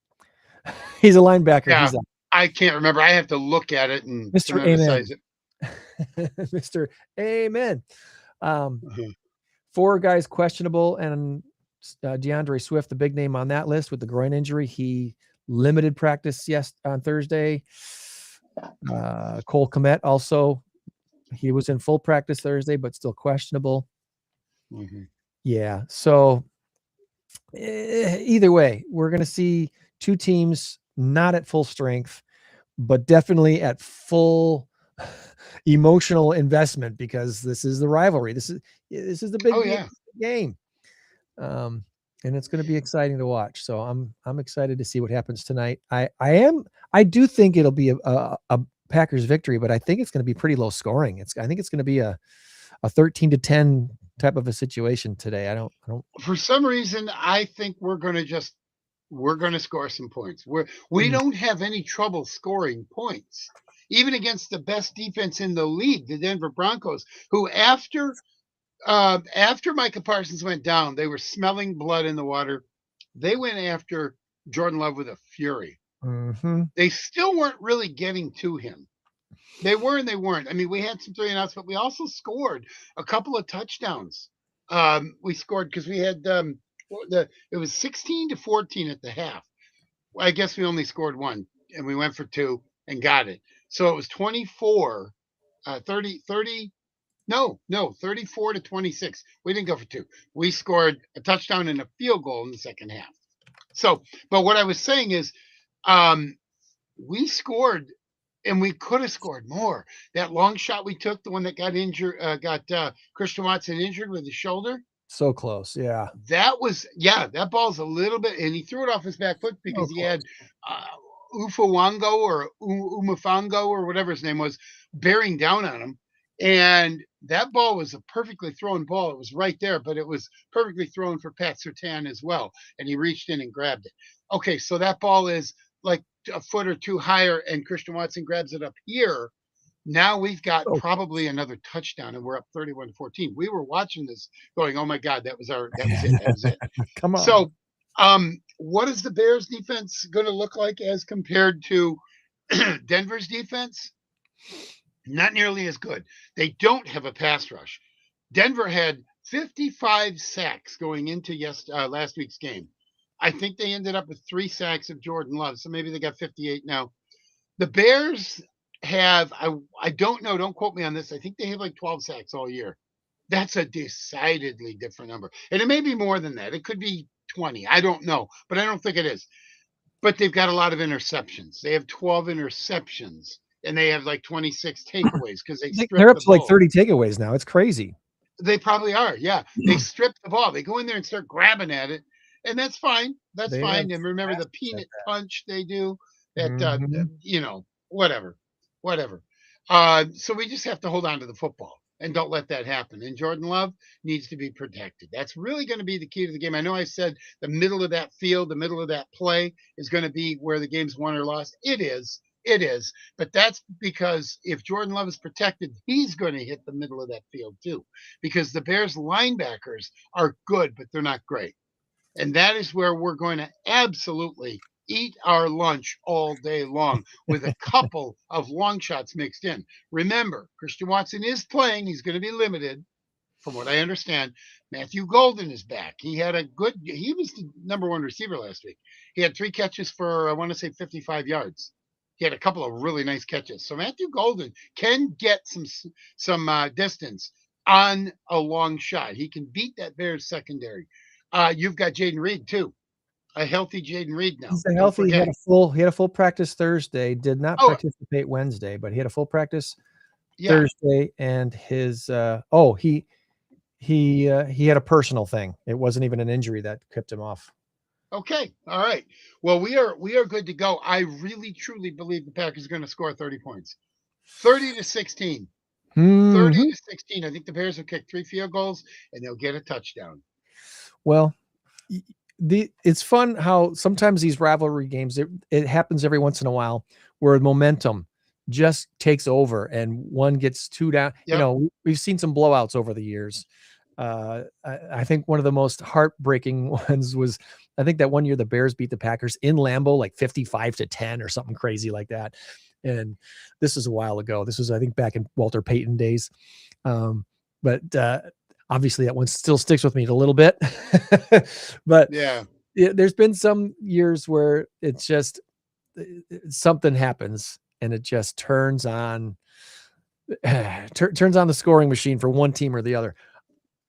He's a linebacker. Yeah. He's out. I can't remember. I have to look at it and Mr. Amen. Mr. Amen. 4 guys questionable, and DeAndre Swift, the big name on that list with the groin injury. He limited practice on Thursday. Cole Kmet also, he was in full practice Thursday, but still questionable. Yeah. So either way, we're going to see 2 teams not at full strength, but definitely at full emotional investment because this is the rivalry. This is the big game. And it's going to be exciting to watch. So I'm excited to see what happens tonight. I do think it'll be a Packers victory, but I think it's going to be pretty low scoring. I think it's going to be a 13-10 type of a situation today. I don't for some reason I think we're going to score some points. We don't have any trouble scoring points, even against the best defense in the league, the Denver Broncos, who after Micah Parsons went down, they were smelling blood in the water. They went after Jordan Love with a fury. They still weren't really getting to him. They were and they weren't. I mean, we had some 3-and-outs, but we also scored a couple of touchdowns. We scored because we had it was 16-14 at the half. I guess we only scored 1, and we went for 2. and got it. So it was 24, 34 to 26. We didn't go for 2. We scored a touchdown and a field goal in the second half. So, but what I was saying is, we scored, and we could have scored more. That long shot we took, the one that got injured, Christian Watson injured with his shoulder. So close. Yeah. That ball's a little bit, and he threw it off his back foot because he had Ufawango or Umafango or whatever his name was bearing down on him. And that ball was a perfectly thrown ball. It was right there, but it was perfectly thrown for Pat Surtain as well. And he reached in and grabbed it. Okay, so that ball is like a foot or 2 higher, and Christian Watson grabs it up here. Now we've got probably another touchdown, and we're up 31-14. We were watching this going, oh my God, that was it. Come on. So what is the Bears defense going to look like as compared to Denver's defense? Not nearly as good. They don't have a pass rush. Denver had 55 sacks going into last week's game. I think they ended up with 3 sacks of Jordan Love, so maybe they got 58 now. The Bears have, I don't know, don't quote me on this, I think they have like 12 sacks all year. That's a decidedly different number. And it may be more than that. It could be 20. I don't know, but I don't think it is. But they've got a lot of interceptions. They have 12 interceptions. And they have like 26 takeaways because they're up to like 30 takeaways now. It's crazy. They probably are. Yeah. They strip the ball. They go in there and start grabbing at it. And that's fine. That's fine. And remember the peanut punch they do that, whatever. So we just have to hold on to the football and don't let that happen. And Jordan Love needs to be protected. That's really going to be the key to the game. I know I said the middle of that field, the middle of that play is going to be where the game's won or lost. It is. But that's because if Jordan Love is protected, he's going to hit the middle of that field too, because the Bears linebackers are good, but they're not great. And that is where we're going to absolutely eat our lunch all day long with a couple of long shots mixed in. Remember, Christian Watson is playing. He's going to be limited. From what I understand, Matthew Golden is back. He was the number 1 receiver last week. He had 3 catches for, I want to say 55 yards. He had a couple of really nice catches. So Matthew Golden can get some distance on a long shot. He can beat that Bears secondary. You've got Jaden Reed too, a healthy Jaden Reed now. He's healthy. He had a full practice Thursday. Did not participate Wednesday, but he had a full practice Thursday. And his he had a personal thing. It wasn't even an injury that kept him off. Okay. All right. Well, we are good to go. I really, truly believe the Packers are going to score 30 points. 30-16. 30-16. I think the Bears will kick 3 field goals and they'll get a touchdown. Well, it's fun how sometimes these rivalry games, it happens every once in a while where momentum just takes over and one gets 2 down. Yep. We've seen some blowouts over the years. I think one of the most heartbreaking ones was, I think that one year the Bears beat the Packers in Lambeau, like 55-10 or something crazy like that. And this is a while ago. This was, I think, back in Walter Payton days. But obviously that one still sticks with me a little bit, but there's been some years where it's just something happens and it just turns on the scoring machine for one team or the other.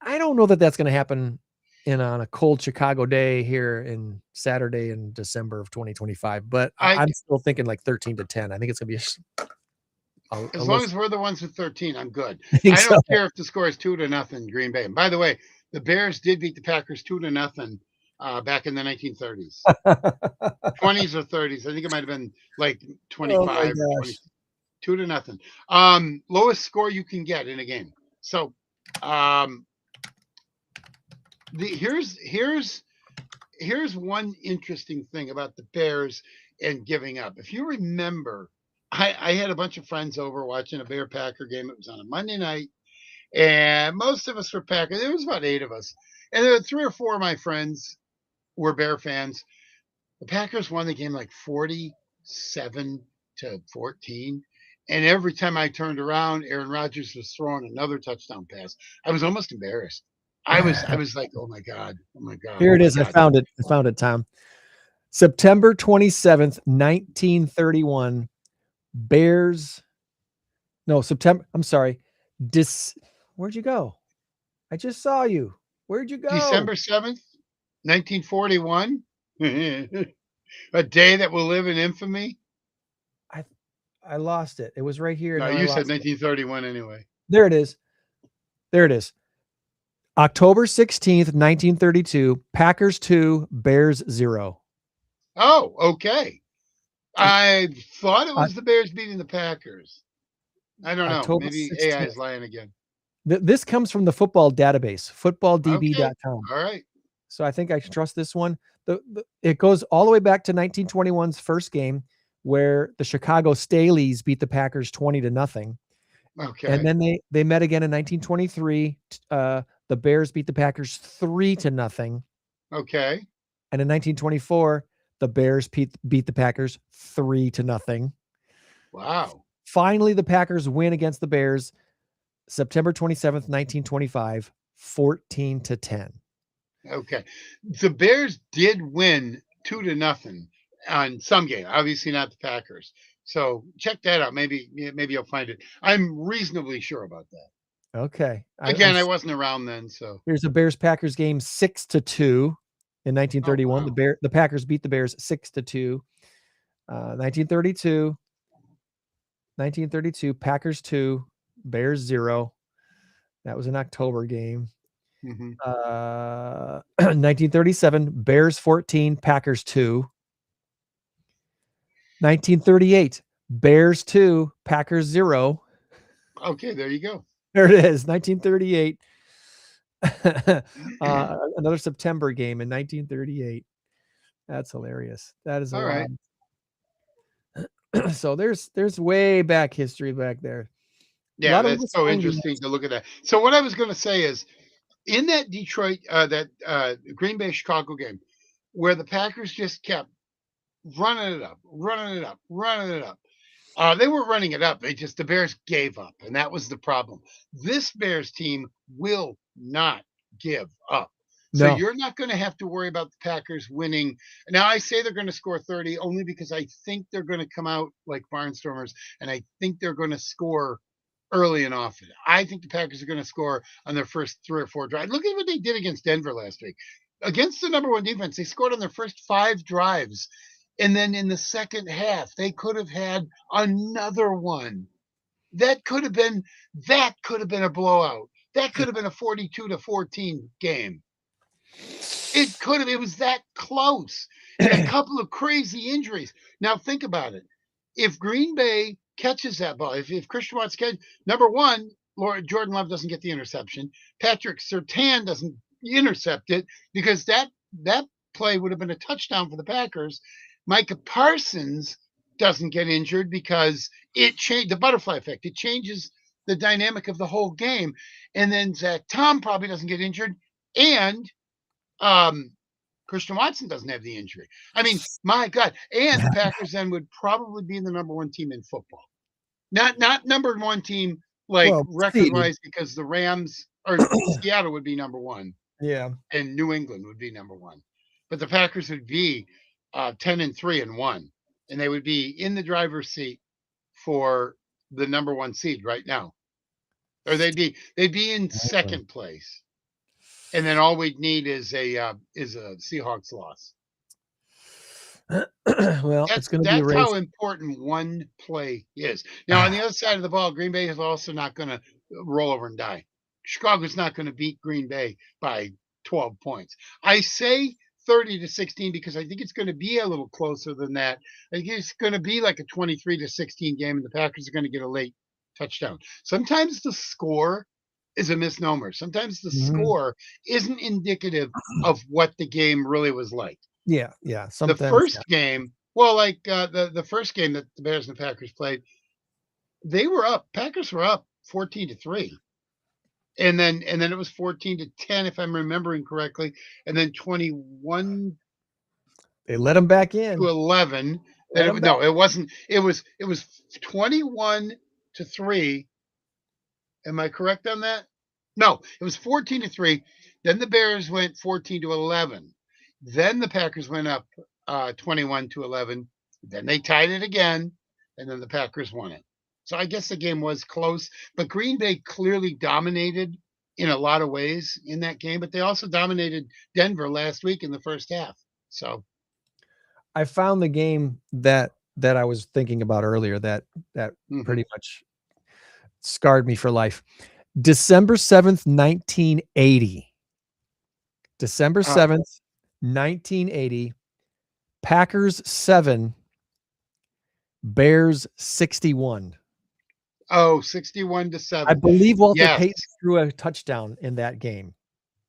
I don't know that that's going to happen on a cold Chicago day here in Saturday in December of 2025, but I'm still thinking like 13-10. I think it's going to be as long as we're the ones with 13, I'm good. I don't care if the score is 2-0 Green Bay. And by the way, the Bears did beat the Packers 2-0 back in the 1930s, 20s or 30s. I think it might have been like 25 or 20, 2-0. Lowest score you can get in a game. So here's one interesting thing about the Bears and giving up. If you remember, I had a bunch of friends over watching a Bear Packer game. It was on a Monday night, and most of us were Packers. There was about 8 of us, and there were 3 or 4 of my friends were Bear fans. The Packers won the game like 47-14, and every time I turned around, Aaron Rodgers was throwing another touchdown pass. I was almost embarrassed. I was like, oh my God. Here it is. I found it, Tom. September 27th, 1931. Bears. No, September. I'm sorry. Where'd you go? I just saw you. Where'd you go? December 7th, 1941. A day that will live in infamy. I lost it. It was right here. No, and I you said lost it. 1931 anyway. There it is. There it is. October 16th, 1932. Packers 2, Bears 0. Oh, okay. I thought it was the Bears beating the Packers. I don't know. October Maybe 16th. AI is lying again. This comes from the football database, footballdb.com. Okay. All right. So I think I can trust this one. It goes all the way back to 1921's first game, where the Chicago Staleys beat the Packers 20-0. Okay. And then they met again in 1923. The Bears beat the Packers 3-0. Okay. And in 1924, the Bears beat the Packers 3-0. Wow. Finally, the Packers win against the Bears September 27th, 1925, 14-10. Okay. The Bears did win 2-0 on some game. Obviously not the Packers. So check that out. Maybe you'll find it. I'm reasonably sure about that. Okay. Again, I wasn't around then. So here's a Bears-Packers game 6-2 in 1931. Oh, wow. The Packers beat the Bears 6-2. 1932, Packers 2, Bears 0. That was an October game. Mm-hmm. 1937, Bears 14, Packers 2. 1938, Bears 2, Packers 0. Okay, there you go. There it is, 1938. Another September game in 1938. That's hilarious. That is all right. So there's way back history back there. Yeah, that's so interesting to look at that. So what I was going to say is, in that Detroit, Green Bay Chicago game, where the Packers just kept running it up. They weren't running it up. The Bears gave up, and that was the problem. This Bears team will not give up. So you're not going to have to worry about the Packers winning. Now, I say they're going to score 30 only because I think they're going to come out like barnstormers, and I think they're going to score early and often. I think the Packers are going to score on their first 3 or 4 drives. Look at what they did against Denver last week. Against the #1 defense, they scored on their first 5 drives. And then in the second half, they could have had another one. That could have been a blowout. That could have been a 42-14 game. It was that close. And a couple of crazy injuries. Now think about it. If Green Bay catches that ball, if Christian Watts #1, Jordan Love doesn't get the interception. Patrick Surtain doesn't intercept it, because that play would have been a touchdown for the Packers. Micah Parsons doesn't get injured because it changed the butterfly effect. It changes the dynamic of the whole game. And then Zach Tom probably doesn't get injured. And Christian Watson doesn't have the injury. I mean, my God. And the Packers then would probably be the #1 team in football. Not #1 team like record-wise, because the Rams or Seattle would be #1. Yeah. And New England would be #1. But the Packers would be 10-3-1, and they would be in the driver's seat for the #1 seed right now. Or they'd be in second place. And then all we'd need is a Seahawks loss. Well, it's going to be a race. That's how important one play is. Now, on the other side of the ball, Green Bay is also not going to roll over and die. Chicago's not going to beat Green Bay by 12 points. I say 30-16 because I think it's going to be a little closer than that. I think it's going to be like a 23-16 game, and the Packers are going to get a late touchdown. Sometimes the score is a misnomer. Sometimes the score isn't indicative of what the game really was like. Yeah. The first game, well, like the first game that the Bears and the Packers played, they were up. Packers were up 14-3. And then it was 14-10, if I'm remembering correctly, and then 21. They let them back in to 11. No, it wasn't. It was 21-3. Am I correct on that? No, it was 14-3. Then the Bears went 14-11. Then the Packers went up 21-11. Then they tied it again. and then the Packers won it. So I guess the game was close, but Green Bay clearly dominated in a lot of ways in that game, but they also dominated Denver last week in the first half. So I found the game that I was thinking about earlier that pretty much scarred me for life. December 7th, 1980. December 7th, 1980. Packers 7, Bears 61. Oh, 61-7. I believe Walter Yes. Payton threw a touchdown in that game.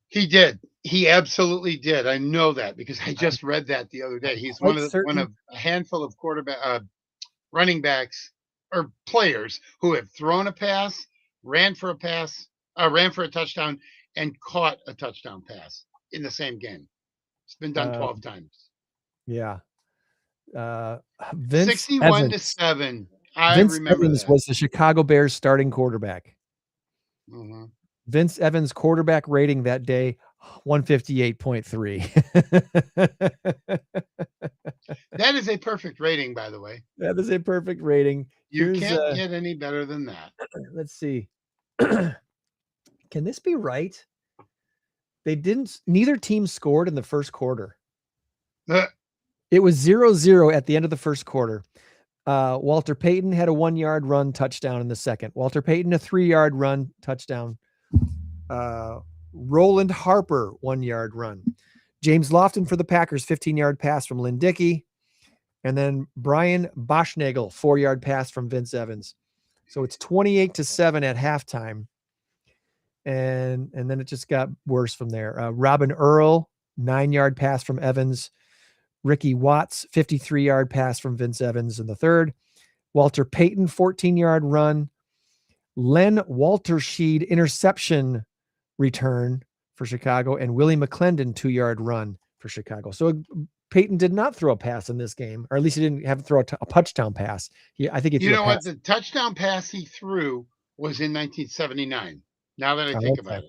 He did. He absolutely did. I know that because I just read that the other day. He's one of a handful of running backs or players who have thrown a pass, ran for a touchdown, and caught a touchdown pass in the same game. It's been done 12 times. Yeah. Vince 61-7. I Vince remember Evans that. was the Chicago Bears starting quarterback. Vince Evans' quarterback rating that day, 158.3. That is a perfect rating, by the way. That is a perfect rating. You can't get any better than that. Let's see. Can this be right? Neither team scored in the first quarter. It was 0-0 at the end of the first quarter. Walter Payton had a 1-yard run touchdown in the second. Walter Payton, a 3-yard run touchdown. Roland Harper, 1-yard run. James Lofton for the Packers, 15-yard pass from Lynn Dickey. And then Brian Boschnagel, 4-yard pass from Vince Evans. So it's 28-7 at halftime. And then it just got worse from there. Robin Earl, 9-yard pass from Evans. Ricky Watts, 53-yard pass from Vince Evans in the third. Walter Payton, 14-yard run. Len Waltersheed, interception return for Chicago. And Willie McClendon, 2-yard run for Chicago. So Payton did not throw a pass in this game, or at least he didn't have to throw a touchdown pass. I think he threw a pass. What? The touchdown pass he threw was in 1979. Now that I think about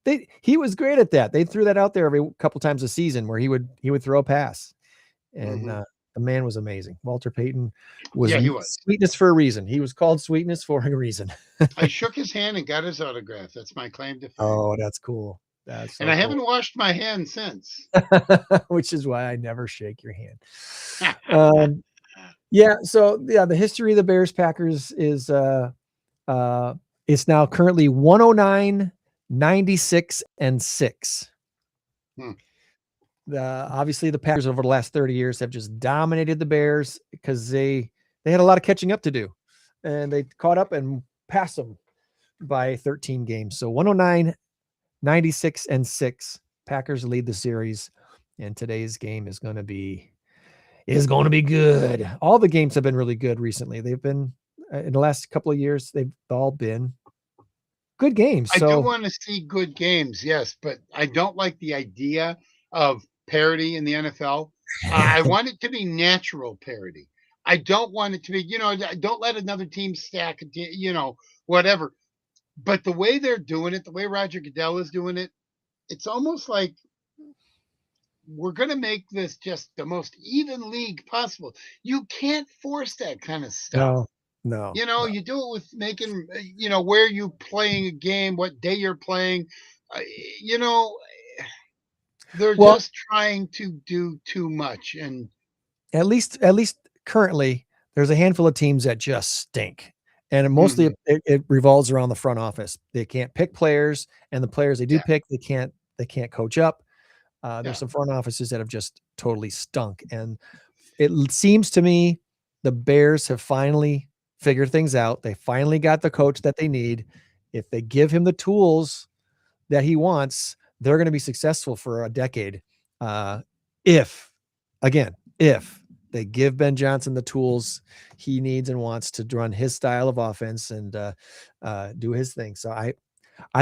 it. He was great at that. They threw that out there every couple times a season where he would throw a pass. And the man was amazing. Walter Payton was, he was Sweetness for a reason. He was called Sweetness for a reason. I shook his hand and got his autograph. That's my claim to fame. Oh, that's cool. That's so and I haven't washed my hands since. Which is why I never shake your hand. The history of the Bears Packers is it's now currently 109, 96, and 6. Obviously the Packers over the last 30 years have just dominated the Bears because they had a lot of catching up to do, and they caught up and passed them by 13 games. So 109, 96, and 6. Packers lead the series, and today's game is going to be good. All the games have been really good recently. They've been in the last couple of years. They've all been good games. I do want to see good games, yes, but I don't like the idea of parity in the NFL. I want it to be natural parity. I don't want it to be, don't let another team stack, whatever. But the way they're doing it, the way Roger Goodell is doing it, it's almost like we're going to make this just the most even league possible. You can't force that kind of stuff. No. You do it with making, where you playing a game, what day you're playing. They're just trying to do too much. And at least currently, there's a handful of teams that just stink. And mostly it revolves around the front office. They can't pick players, and the players they do pick, they can't coach up. There's some front offices that have just totally stunk. And it seems to me the Bears have finally figured things out. They finally got the coach that they need. If they give him the tools that he wants, they're going to be successful for a decade. If they give Ben Johnson the tools he needs and wants to run his style of offense and do his thing. So I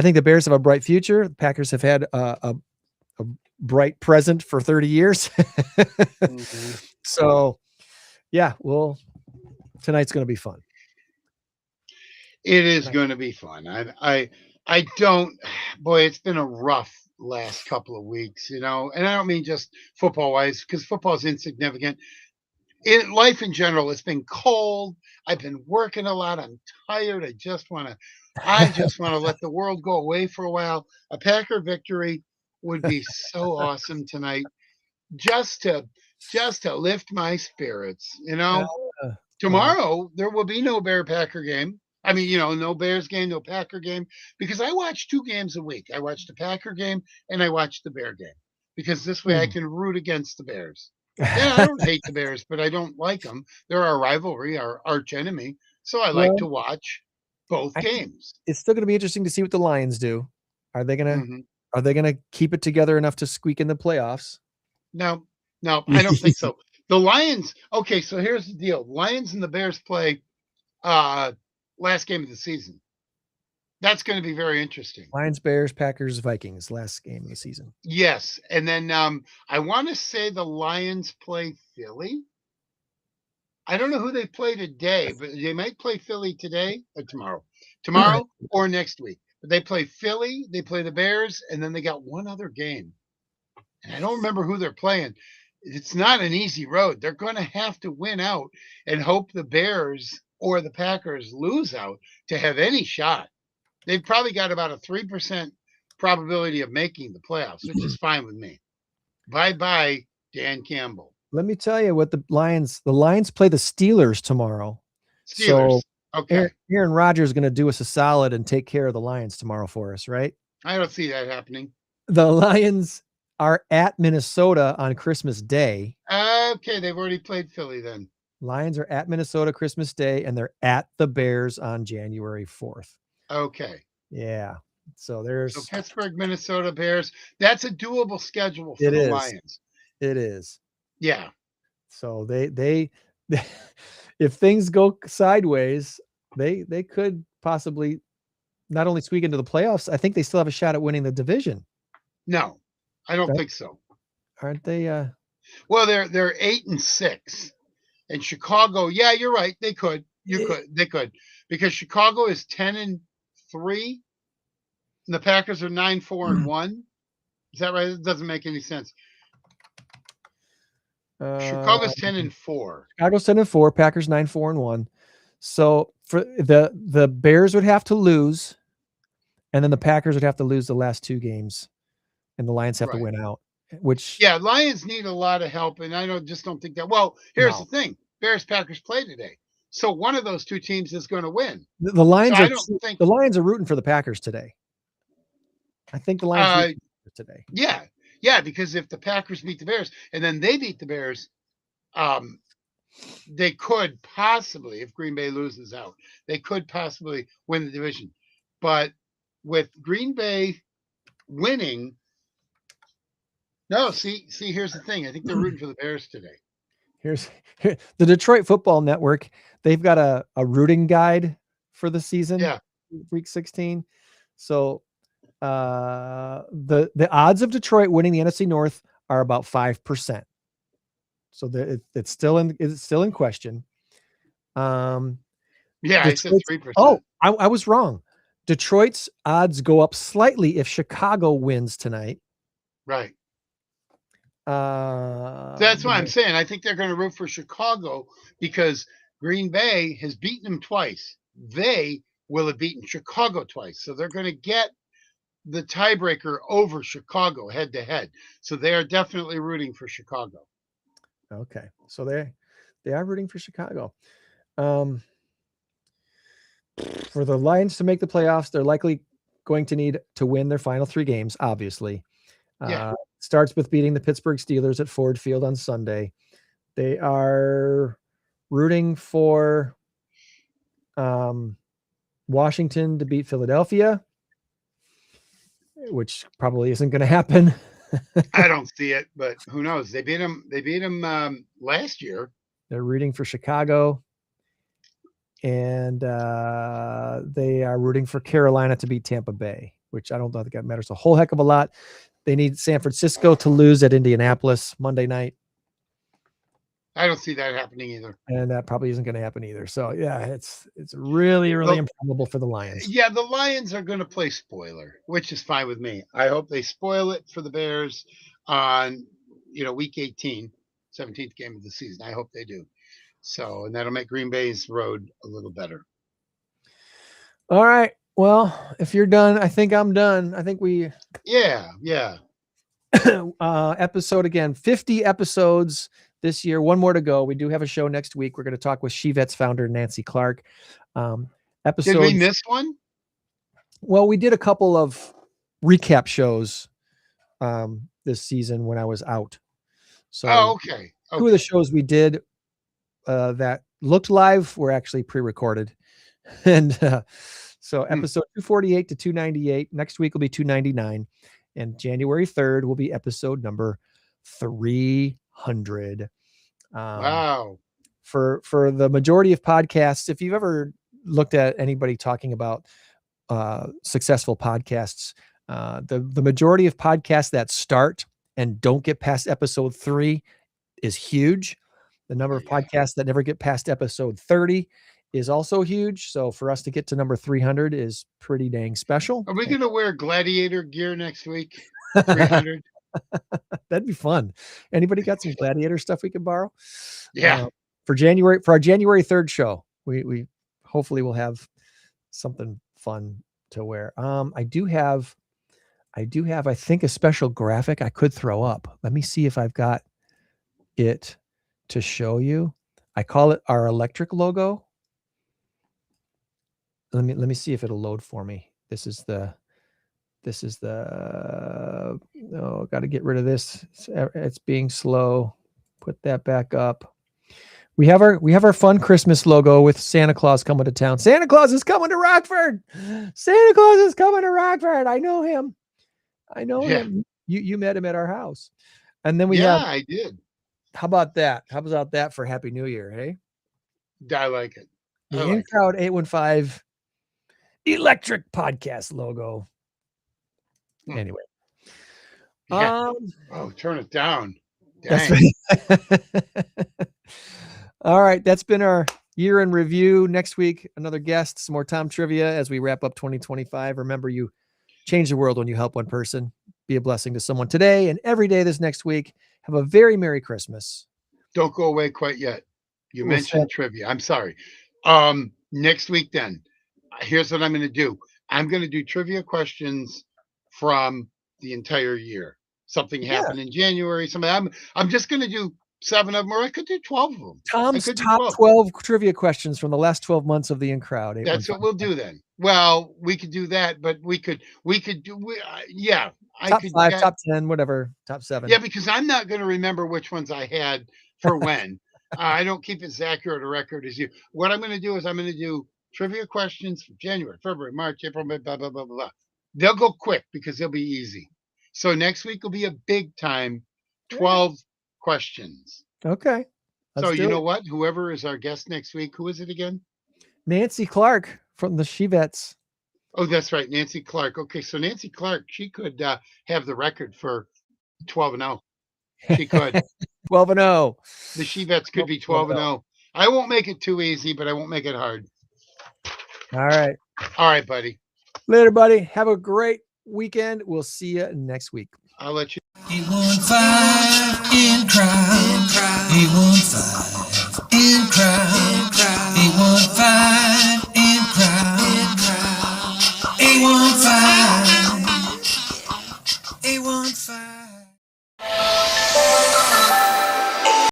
think the Bears have a bright future. The Packers have had a bright present for 30 years. So tonight's going to be fun. It is going to be fun. I don't, boy, it's been a rough last couple of weeks, and I don't mean just football wise, because football is insignificant. in life in general, it's been cold. I've been working a lot. I'm tired. I just want to let the world go away for a while. A Packer victory would be so awesome tonight. Just to just to lift my spirits, Uh, well, Tomorrow there will be no Bear Packer game. I mean, no Bears game, no Packer game, because I watch two games a week. I watch the Packer game and I watch the Bear game because this way I hmm. can root against the Bears. Yeah, I don't hate the Bears, but I don't like them. They're our rivalry, our arch enemy. So I like Well, to watch both I think games. it's still going to be interesting to see what the Lions do. Are they gonna hmm are they gonna keep it together enough to squeak in the playoffs? No, no, I don't think so. The Lions. Okay, so here's the deal: Lions and the Bears play uh last game of the season. That's going to be very interesting. Lions, Bears, Packers, Vikings, last game of the season. Yes, and then I want to say the Lions play Philly. I don't know who they play today, but they might play Philly today or tomorrow or next week. But they play Philly, they play the Bears, and then they got one other game, and I don't remember who they're playing. It's not an easy road. They're going to have to win out and hope the Bears or the Packers lose out to have any shot. They've probably got about a 3% probability of making the playoffs, which is fine with me. Bye bye, Dan Campbell. Let me tell you what the Lions play the Steelers tomorrow. So Steelers. Okay. Aaron Rodgers is going to do us a solid and take care of the Lions tomorrow for us, right? I don't see that happening. The Lions are at Minnesota on Christmas Day. Okay, they've already played Philly then. Lions are at Minnesota Christmas Day, and they're at the Bears on January 4th. Okay. Yeah. So So Pittsburgh, Minnesota Bears. That's a doable schedule for It the is. Lions. It is. Yeah. So they if things go sideways, they could possibly not only squeak into the playoffs, I think they still have a shot at winning the division. No, I don't Right? think so. Aren't they? Well, they're 8-6. And Chicago, yeah, you're right. They could. They could. Because Chicago is 10-3. And the Packers are 9-4-1. Is that right? It doesn't make any sense. Chicago's 10-4. Chicago's 10-4, Packers 9-4-1. So for the Bears would have to lose, and then the Packers would have to lose the last two games, and the Lions have to Right. win out. Which Yeah, Lions need a lot of help, and I just don't think that. Well, here's the thing: Bears Packers play today, so one of those two teams is going to win. the Lions So are I don't think the Lions are rooting for the Packers today. I think the Lions are rooting for today. Yeah, because if the Packers beat the Bears and then they beat the Bears, they could possibly, if Green Bay loses out, they could possibly win the division. But with Green Bay winning, no, see, here's the thing. I think they're rooting for the Bears today. Here's the Detroit Football Network. They've got a rooting guide for the season. Yeah. Week 16. So the odds of Detroit winning the NFC North are about 5%. So it's still in question. Yeah, I said 3%. Oh, I was wrong. Detroit's odds go up slightly if Chicago wins tonight. Right. That's what I'm saying. I think they're going to root for Chicago because Green Bay has beaten them twice. They will have beaten Chicago twice. So they're going to get the tiebreaker over Chicago head to head. So they are definitely rooting for Chicago. Okay. So they are rooting for Chicago. For the Lions to make the playoffs, they're likely going to need to win their final three games, obviously. Yeah. Starts with beating the Pittsburgh Steelers at Ford Field on Sunday. They are rooting for Washington to beat Philadelphia, which probably isn't going to happen. I don't see it, but who knows? They beat them last year. They're rooting for Chicago. And they are rooting for Carolina to beat Tampa Bay, which I don't think that matters a whole heck of a lot. They need San Francisco to lose at Indianapolis Monday night. I don't see that happening either. And that probably isn't going to happen either. So, yeah, it's really, really improbable for the Lions. Yeah, the Lions are going to play spoiler, which is fine with me. I hope they spoil it for the Bears on, week 18. 17th game of the season. I hope they do. So, and that'll make Green Bay's road a little better. All right. Well, if you're done, I think I'm done. I think we Yeah. episode again, 50 episodes this year. One more to go. We do have a show next week. We're going to talk with Rivets founder Nancy Clark. Did we miss one? Well, we did a couple of recap shows this season when I was out. So okay. Two of the shows we did that looked live were actually pre-recorded. And so episode 248 to 298. Next week will be 299. And January 3rd will be episode number 300. Wow. For the majority of podcasts, if you've ever looked at anybody talking about successful podcasts, the majority of podcasts that start and don't get past episode 3 is huge. The number of podcasts that never get past episode 30 is also huge. So for us to get to number 300 is pretty dang special. Are we going to wear gladiator gear next week? 300. That'd be fun. Anybody got some gladiator stuff we could borrow? Yeah. For our January 3rd show, we hopefully will have something fun to wear. I do have, I think, a special graphic I could throw up. Let me see if I've got it to show you. I call it our electric logo. Let me see if it'll load for me. This is the got to get rid of this. It's being slow. Put that back up. We have our fun Christmas logo with Santa Claus coming to town. Santa Claus is coming to Rockford. Santa Claus is coming to Rockford. I know him. Him. You met him at our house. And then we have. I did. How about that? How about that for Happy New Year? Hey, I like it. The INCROWD815 electric podcast logo. Anyway. Yeah. Turn it down. That's Dang. right. All right. That's been our year in review. Next week, another guest, some more Tom trivia as we wrap up 2025. Remember, you change the world when you help one person. Be a blessing to someone today and every day this next week. Have a very Merry Christmas. Don't go away quite yet. You mentioned trivia. I'm sorry. Next week, then, here's what I'm going to do. I'm going to do trivia questions from the entire year. Something happened in January. I'm just going to do 7 of them, or I could do 12 of them. Tom's top 12 trivia questions from the last 12 months of the INCROWD. That's what we'll do then. Well, we could do that, but we could do, top 5, top 10, whatever, top 7. Yeah, because I'm not going to remember which ones I had for when. I don't keep as accurate a record as you. What I'm going to do is I'm going to do trivia questions for January, February, March, April, blah, blah, blah, blah, blah. They'll go quick because they'll be easy. So next week will be a big time 12 questions. Okay. So you know what? Whoever is our guest next week, who is it again? Nancy Clark from the Rivets. Oh, that's right. Nancy Clark. Okay. So Nancy Clark, she could have the record for 12-0. She could. 12-0. The Rivets could be 12-0. I won't make it too easy, but I won't make it hard. All right. All right, buddy. Later, buddy. Have a great weekend. We'll see you next week. I'll let you. 815 in crowd. 815 in crowd. 815.